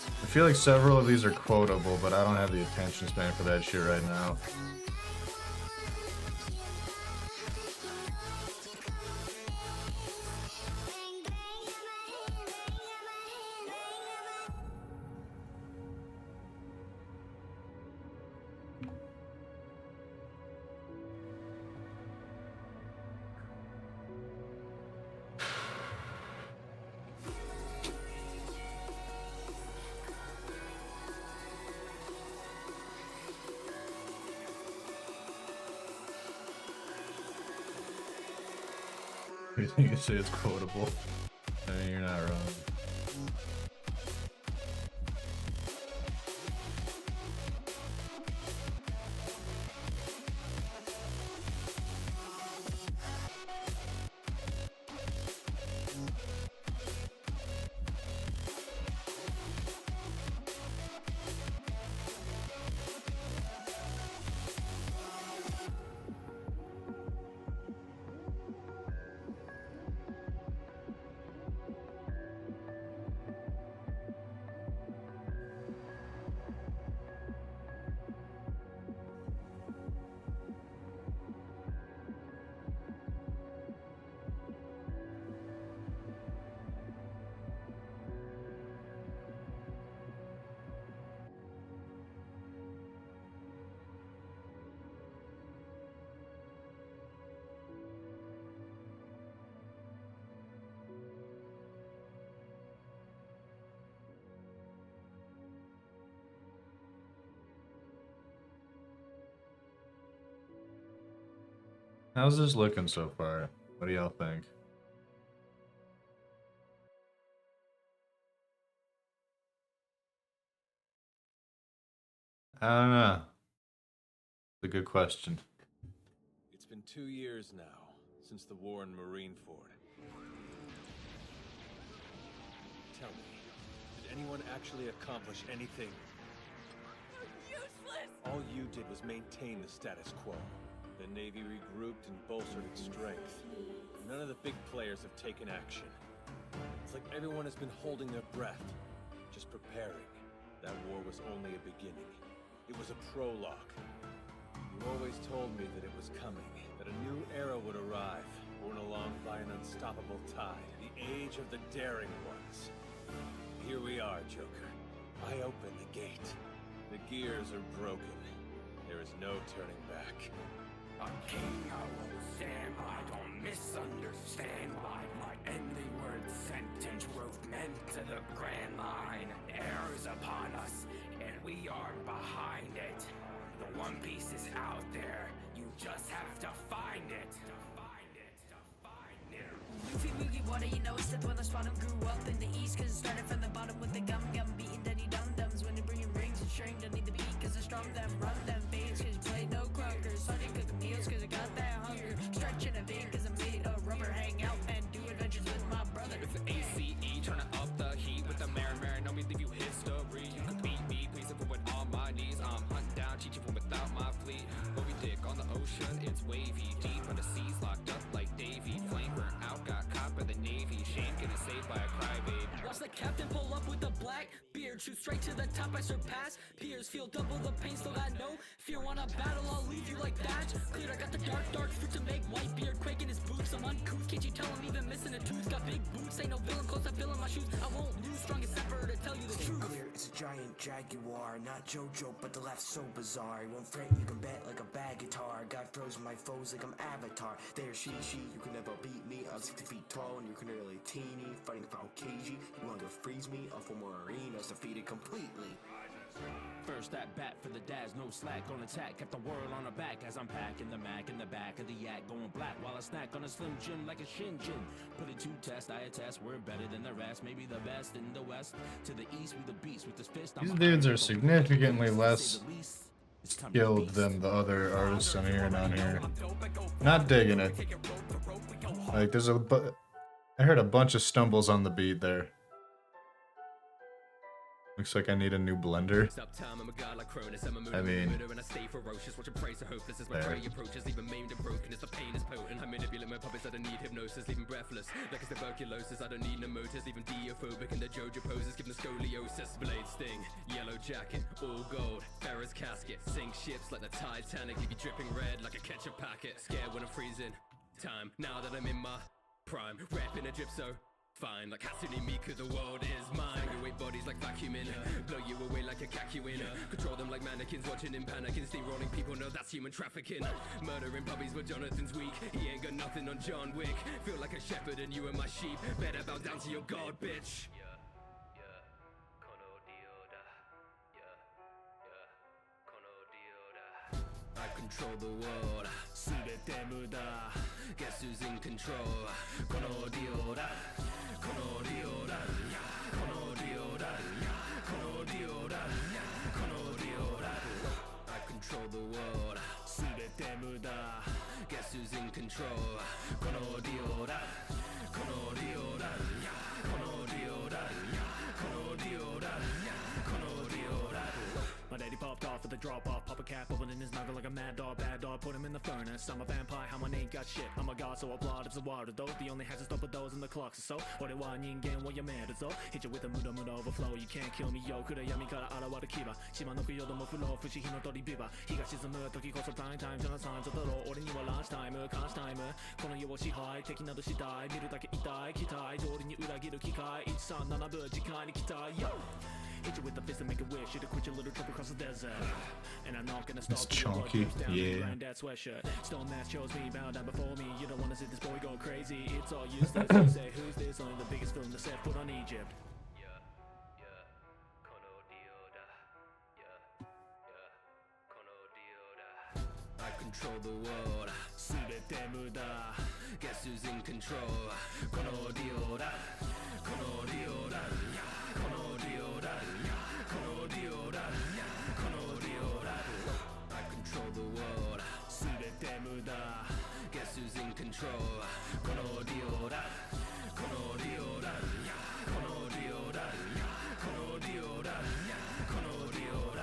I feel like several of these are quotable, but I don't have the attention span for that shit right now. You think you say it's quotable? I mean, you're not wrong. How's this looking so far? What do y'all think? I don't know. It's a good question. It's been 2 years now since the war in Marineford. Tell me, did anyone actually accomplish anything? Useless! All you did was maintain the status quo. The Navy regrouped and bolstered its strength. None of the big players have taken action. It's like everyone has been holding their breath, just preparing. That war was only a beginning. It was a prologue. You always told me that it was coming, that a new era would arrive, borne along by an unstoppable tide, the age of the daring ones. Here we are, Joker. I open the gate. The gears are broken. There is no turning back. A king I won't stand by, don't misunderstand why my endly word sentence drove men to the grand line. Air is upon us, and we are behind it. The One Piece is out there, you just have to find it. Luffy, Moogie, water, you know it's the when the bottom grew up in the east, cause it started from the bottom with the gum beating Denny dum-dums. When they bring in rings and string, don't need the beat, cause they're strong, them run them beats, cause you play no clunkers. Sunday cooking meals, cause I got that hunger. Stretching a vein, cause I'm made of rubber, hang out and do adventures with my brother. With the ACE, turn up the heat with the Marin, no me leave you history. You can beat me, please if with all my knees. I'm hunting down, cheating from without my fleet. Moby Dick on the ocean, it's wavy. Deep on the seas, locked up like Davy. Flame burnt out, got caught by the Navy. Shame getting saved by a crybabe. Watch the captain pull up with the black beard, shoot straight to the top, I surpass peers. Feel double the pain, still got no fear. Wanna battle, I'll leave you like that. Clear, I got the dark fruit to make white beard quake in his boots. I'm uncouth, can't you tell I'm even missing a tooth? Got big boots, ain't no villain close, I feel in my shoes. I won't lose, strongest emperor to tell you the truth. Clear, it's a giant jaguar, not JoJo, but the laugh's so bizarre. Won't threaten, you can bet like a bad guitar. God frozen my foes like I'm Avatar. There, she, you can never beat me. I'm 60 feet tall and you're really teeny. Fighting foul cagey, you want to freeze me? Off one more arenas, defeated completely. First that bat for the dads, no slack on attack. Kept the world on her back as I'm packing the Mac in the back of the yak. Going black while I snack on a Slim Jim like a Shin Jim. Put it to test, I attest, we're better than the rest. Maybe the best in the west. To the east, we the beast with this fist. These dudes are significantly less skilled than the other artists on here and on here. Not digging it. Like there's I heard a bunch of stumbles on the beat there. Looks like I need a new blender. I mean, there. Even maimed and broken, it's the pain is potent. I manipulate my puppets, I don't need hypnosis, leave them breathless. Like it's tuberculosis, I don't need no motors, even deophobic. And the Jojo poses, give them scoliosis. Blade sting, yellow jacket, all gold, Ferris casket. Sink ships like the Titanic, leave you dripping red like a ketchup packet. Scared when I'm freezing. Time, now that I'm in my prime, rapping a drip so fine, like Hatsune Miku, the world is mine. You weight bodies like vacuuming, blow you away like a cacuin. Control them like mannequins, watching in panic and steamrolling people know that's human trafficking. Murdering puppies, but Jonathan's weak. He ain't got nothing on John Wick. Feel like a shepherd and you and my sheep. Better bow down to your god, bitch. I control the world. Guess who's in control? Kono Dioda. Kono Dioda. Kono Dioda. Kono Dioda. Kono Dioda. I control the world. Guess who's in control? Kono Dioda. Kono Dioda. Kono Dioda. Kono Dioda. Kono Dioda. My daddy popped off with a drop off, pop a cap, opening his knuckle like a mad dog, bad dog, put him in the furnace. I'm a vampire, how my name got shit. I'm a god, so I blood is a water though. The only has to stop with those in the clocks, so what do I need again? What you mad as though? Hit you with a muda overflow, you can't kill me, yo. 暗闇から現れ牙島の供養どもフロー不思議の鳥ビバ日が沈む時こそプライムタイムジョナサンズだろう俺にはランチタイムカンチタイムこの世を支配敵など次第見るだけ痛い期待通りに裏切る機会137分時間に期待 Hit you with the fist and make a wish. You'd quit your little trip across the desert. And I'm not gonna stop. It's chunky, yeah. That sweatshirt. Stone Mask chose me, bow down before me. You don't wanna see this boy go crazy. It's all useless. You say, who's this? Only the biggest film to set foot on Egypt. I control the world. 全て無駄 Guess who's in control? このディオだこのディオだこのディオだこのディオだこのディオだ I control the world. 全て無駄 Guess who's in control? このディオだこのディオだこのディオだこのディオだこのディオだ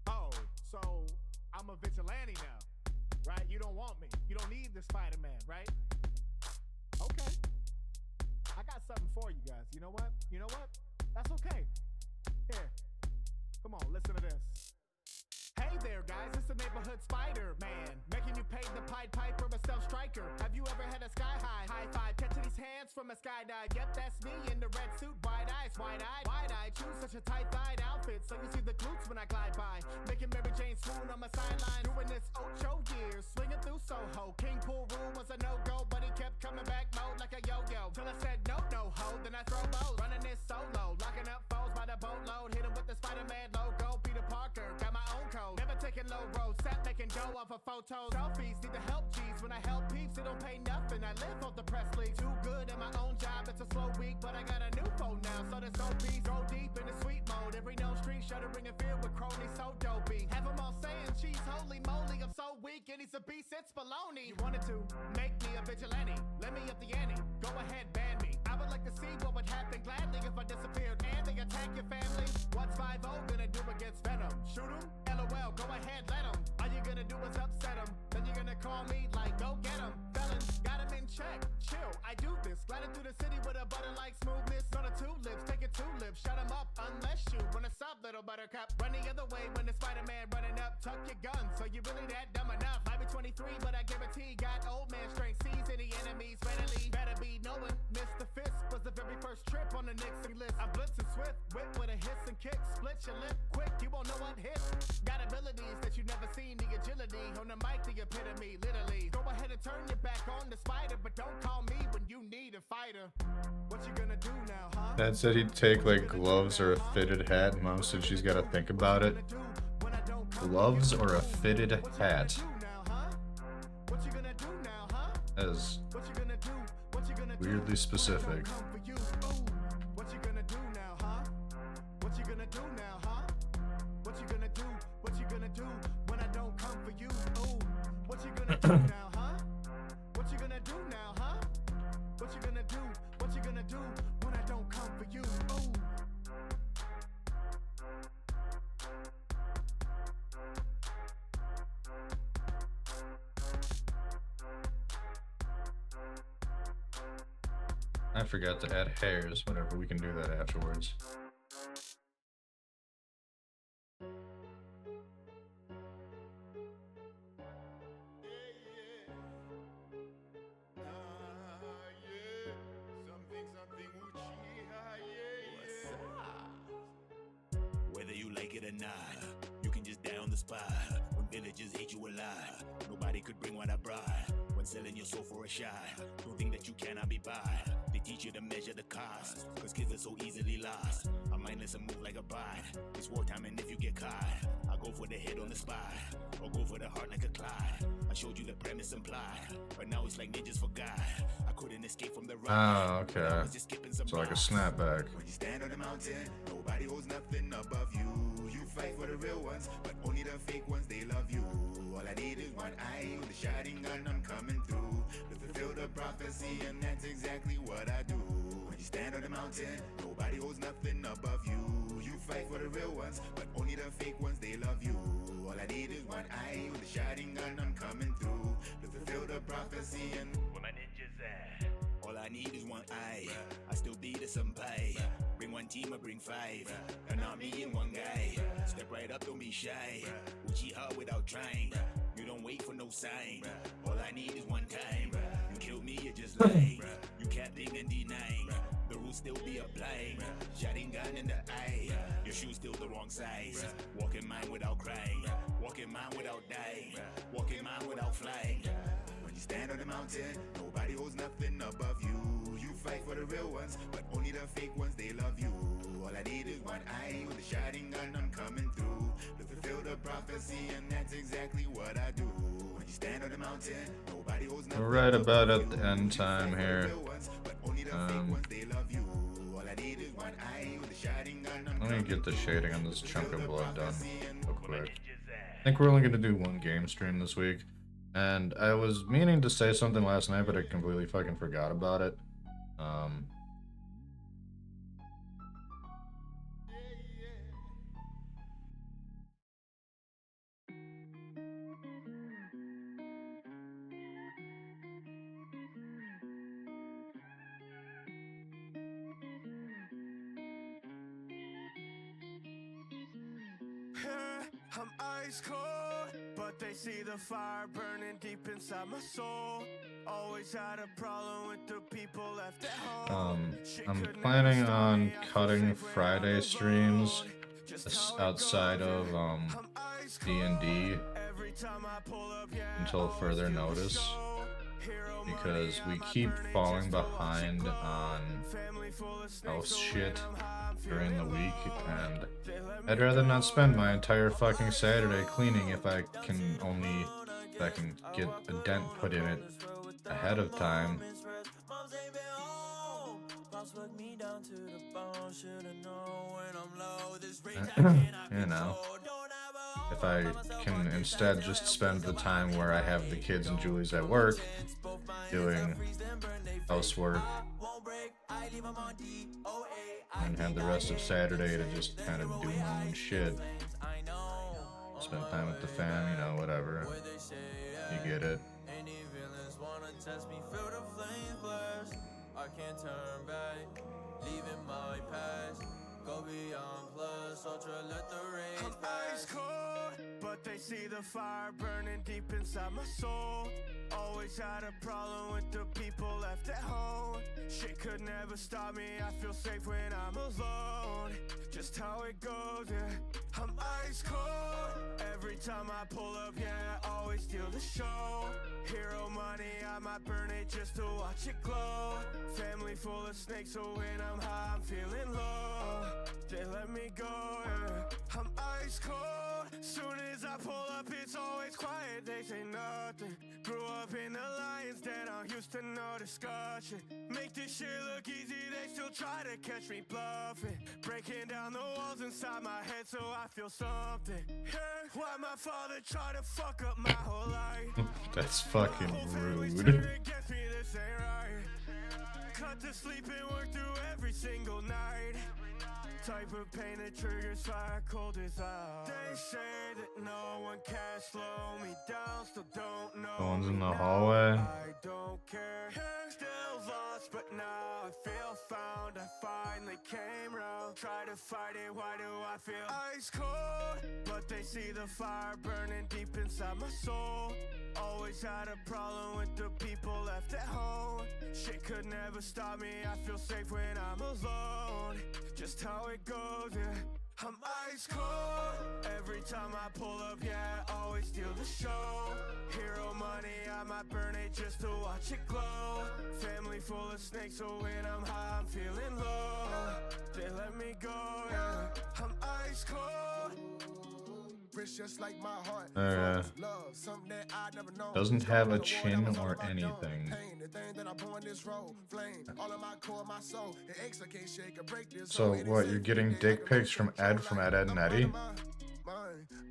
Oh, so I'm a vigilante now, right? You don't want me. You don't need the Spider-Man, right? Okay. I got something for you guys. You know what? You know what? That's okay. Here. Come on, listen to this. Hey there, guys. It's the neighborhood Spider-Man. Making you pay the Pied Piper, a self-striker. Have you ever had a sky high? High five, catching these hands from a skydive. Yep, that's me in the red suit, wide eyes, wide-eyed. Wide-eyed, choose such a tight-thighed outfit so you see the glutes when I glide by. Making Mary Jane swoon on my sideline. Doing this Ocho years, swinging through Soho. King Pool Room was a no-go, but he kept coming back mode like a yo-yo. Till I said no, no, ho, then I throw bows. Running this solo, locking up foes by the boatload. Hit him with the Spider-Man logo. Peter Parker, got my own code. Never taking low roads, sat making dough off of photos. Selfies, need to help G's. When I help peeps, they don't pay nothing. I live off the press league. Too good at my own job, it's a slow week. But I got a new phone now, so there's no beats. Go deep in the sweet mode. Every no street shuddering and filled with cronies, so dopey. Have them all saying, geez, holy moly, I'm so weak. And he's a beast, it's baloney. You wanted to make me a vigilante. Let me up the ante. Go ahead, ban me. I would like to see what would happen gladly if I disappeared and they attack your family. What's 5-0 gonna do against Venom? Shoot him? LOL, go ahead, let him. All you gonna do is upset him. Then you're gonna call me like, go get him. Felons, got him in check. Chill, I do this. Gliding through the city with a butter-like smoothness. On a tulips, take a tulip. Shut him up unless you wanna sub, little buttercup. Run the other way when the Spider-Man running up. Tuck your gun, so you really that dumb enough. Might be 23, but I guarantee got old man strength. Sees any enemies readily. Better be knowing. Missed the fist was the very first trip on the Nixon list. I'm blitzing swift, whip with a hiss and kick. Split your lip quick, you won't know what hit. Got abilities that you never seen. The agility on the mic, the epitome, literally. Go ahead and turn your back on the spider, but don't call me when you need a fighter. What you gonna do now, huh? Dad said he'd take like gloves or a fitted hat. Mom said she's got to think about it. Gloves or a fitted hat? That is weirdly specific. What you gonna do now, huh? What you gonna do now, huh? What you gonna do? What you gonna do when I don't come for you? Ooh, what you gonna do now, huh? What you gonna do now, huh? What you gonna do? What you gonna do when I don't come for you? Ooh. I forgot to add hairs, whatever, we can do that afterwards. Whether you like it or not, you can just die on the spot. When villagers hate you alive, nobody could bring what I brought. When selling your soul for a shot, don't think that you cannot be bought. They teach you to measure the cost, cause kids are so easily lost. I'm mindless and move like a bot. It's wartime and if you get caught, I go for the head on the spot, or go for the heart like a clot. I showed you the premise and plot, but now it's like ninjas forgot. I couldn't escape from the ride. Oh, okay. So like a snapback. When you stand on the mountain, nobody holds nothing above you. You fight for the real ones, but only the fake ones, they love you. All I need is one eye with a shouting gun, I'm coming through to fulfill the prophecy, and that's exactly what I do. When you stand on the mountain, nobody holds nothing above you. You fight for the real ones, but only the fake ones, they love you. All I need is one eye with a shouting gun, I'm coming through to fulfill the prophecy, and where my ninjas at? All I need is one eye. I still be the senpai. Bring one team or bring five. And not me and one guy. Step right up, don't be shy. Uchiha without trying. You don't wait for no sign. All I need is one time. You kill me, you're just lying. You capping and denying. The rules still be applying. Shotting gun in the eye. Your shoes still the wrong size. Walk in mine without crying. Walk in mine without dying. Walk in mine without flying. when you stand on the mountain, nobody holds nothing above you. You fight for the real ones, but only the fake ones, they love you. All I need is one eye with a shining gun, I'm coming through to fulfill the prophecy, and that's exactly what I do. When you stand on the mountain, nobody holds nothing. We're right about at the end time here. Let me get the shading on this chunk of blood done real quick. I think we're only going to do one game stream this week. And I was meaning to say something last night, but I completely fucking forgot about it. I'm ice cold, but they see the fire burning deep inside my soul. Always had a problem with the people left at home. I'm planning on cutting Friday streams outside of D&D until further notice, because we keep falling behind on house shit during the week, and I'd rather not spend my entire fucking Saturday cleaning if I can get a dent put in it ahead of time. You know, if I can instead just spend the time where I have the kids and Julie's at work doing housework, and have the rest of Saturday to just kind of do my own shit. Spend time with the fam, you know, whatever. You get it. I can't turn back, leaving my past. Go beyond plus, ultra, let the rain pass. Ice cold, but they see the fire burning deep inside my soul. Always had a problem with the people left at home. Shit could never stop me, I feel safe when I'm alone. Just how it goes, yeah. I'm ice cold. Every time I pull up, yeah, I always steal the show. Hero money, I might burn it just to watch it glow. Family full of snakes, so when I'm high, I'm feeling low. They let me go, yeah. I'm ice cold. Soon as I pull up, it's always quiet, they say nothing. Grew up in the lion's den, I'm used to no discussion. Make this shit look easy, they still try to catch me bluffing. Breaking down the walls inside my head so I feel something. Yeah, why my father try to fuck up my whole life? That's fucking rude. Cut to sleep and work through every single night. Type of pain that triggers fire cold desire. They say that no one can slow me down, still don't know. The one's in the hallway. I don't care. Still lost, but now I feel found. I finally came round. Try to fight it, why do I feel ice cold? But they see the fire burning deep inside my soul. Always had a problem with the people left at home. Shit could never stop me, I feel safe when I'm alone. Just how it goes, yeah. I'm ice cold. Every time I pull up, yeah, I always steal the show. Hero money, I might burn it just to watch it glow. Family full of snakes, so when I'm high, I'm feeling low. They let me go, yeah. I'm ice cold. Just like my heart. Love, something that I never know. Doesn't have a chin or anything. So what, you're getting dick pics from Ed and Eddie?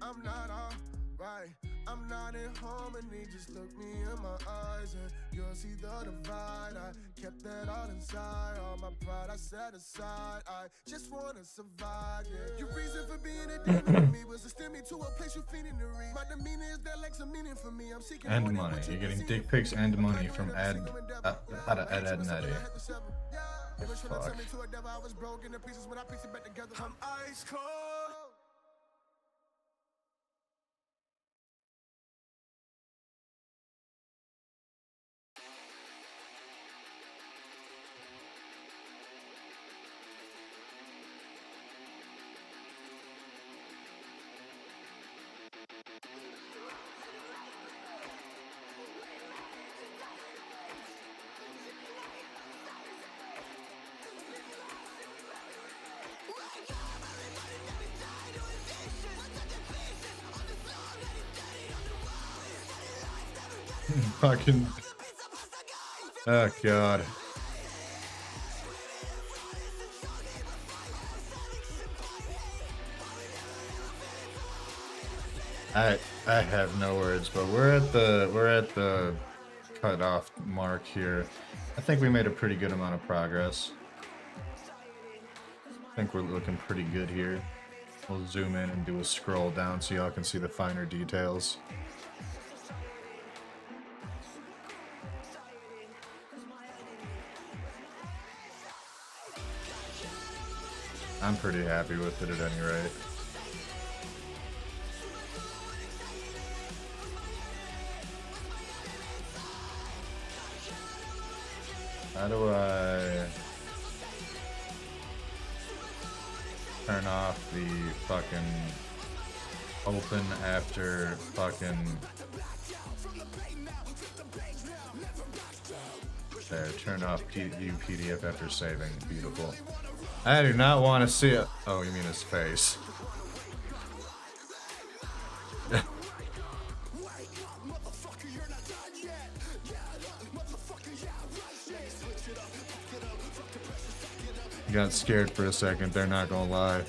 I'm not alright. I'm not in harmony. Just look me in my eyes and you'll see the divide. I kept that all inside. All my pride I set aside. I just wanna survive, yeah. Your reason for being a demon to me was to steer me to a place you're feeding to read. My demeanor is that lacks a meaning for me. I'm seeking and money. You're getting dick pics and money from Ed and Eddie. Fuck. I'm ice cold. Fucking. Oh god. I have no words, but we're at the cutoff mark here. I think we made a pretty good amount of progress. I think we're looking pretty good here. We'll zoom in and do a scroll down so y'all can see the finer details. I'm pretty happy with it at any rate. How do I turn off the fucking open after fucking... There, turn off view PDF after saving. Beautiful. I do not want to see it. Oh, you mean his face. Got scared for a second, they're not gonna lie.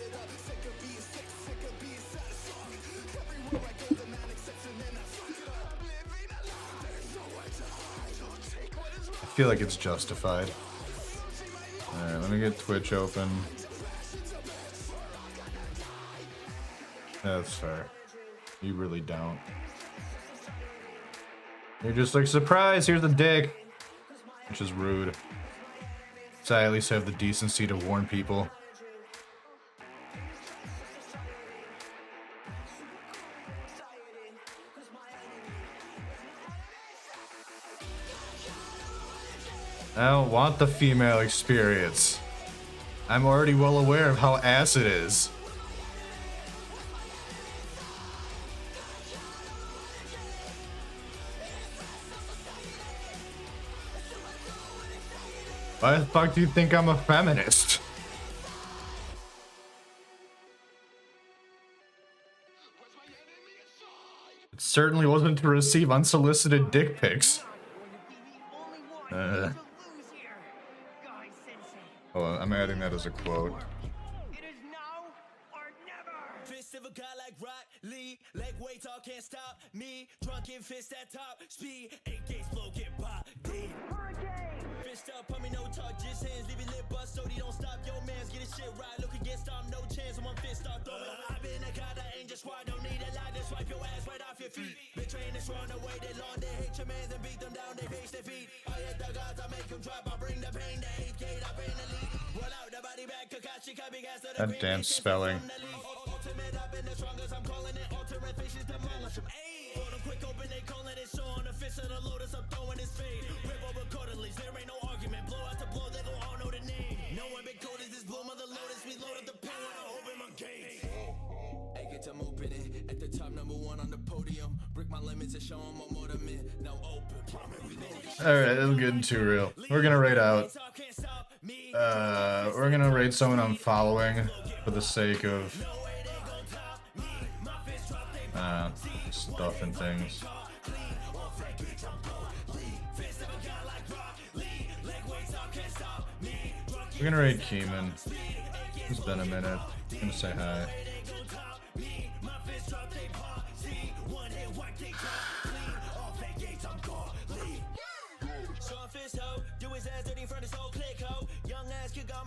I feel like it's justified. Alright, let me get Twitch open. That's fair. You really don't. You're just like, surprise, here's the dick! Which is rude. So I at least have the decency to warn people. I don't want the female experience. I'm already well aware of how ass it is. Why the fuck do you think I'm a feminist? It certainly wasn't to receive unsolicited dick pics. Oh, I'm adding that as a quote. Fist of a guy like Rock Lee, leg weight all can't stop me. Drunken fist at top speed, 8 gates flow get bodied. Fist up, put me no talk, just hands, leave it lit bust so they don't stop. Yo man's get his shit right, look against them, no chance. One fist start throwing. I've been a guy that ain't just squad, don't need a lie, just wipe your ass right off your feet. Betraying this run away, they long, they hate your mans and beat them down, they face their feet. I hit the gods, I make them drop, I bring the pain, the 8 gate, I bring the lead. Roll out the body back, Kakashi, copy gas to the That damn spelling. ultimate, I've been the strongest, I'm calling it alternate faces, demolish them. Ayy, hold them quick open, they calling it show on the fist of the lotus, I'm throwing his fade. Rip over quarterlies, there ain't no argument, blow out the blow, they gon' all know the name. No one big code is this bloom of the lotus, we load up the pen when I open my gates. Hey, get them open it, at the top, #1 on the podium. Break my limits and show them more to me. Now open, promise we load this. Alright, this is getting too real. We're gonna raid out. We're gonna raid someone I'm following for the sake of stuff and things. We're gonna raid Keeman. It's been a minute. I'm gonna say hi.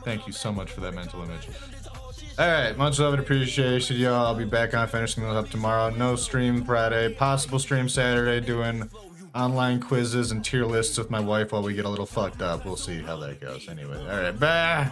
Thank you so much for that mental image. Alright, much love and appreciation, y'all. I'll be back on Finishing Meals Up tomorrow. No stream Friday. Possible stream Saturday doing online quizzes and tier lists with my wife while we get a little fucked up. We'll see how that goes. Anyway, alright, bye!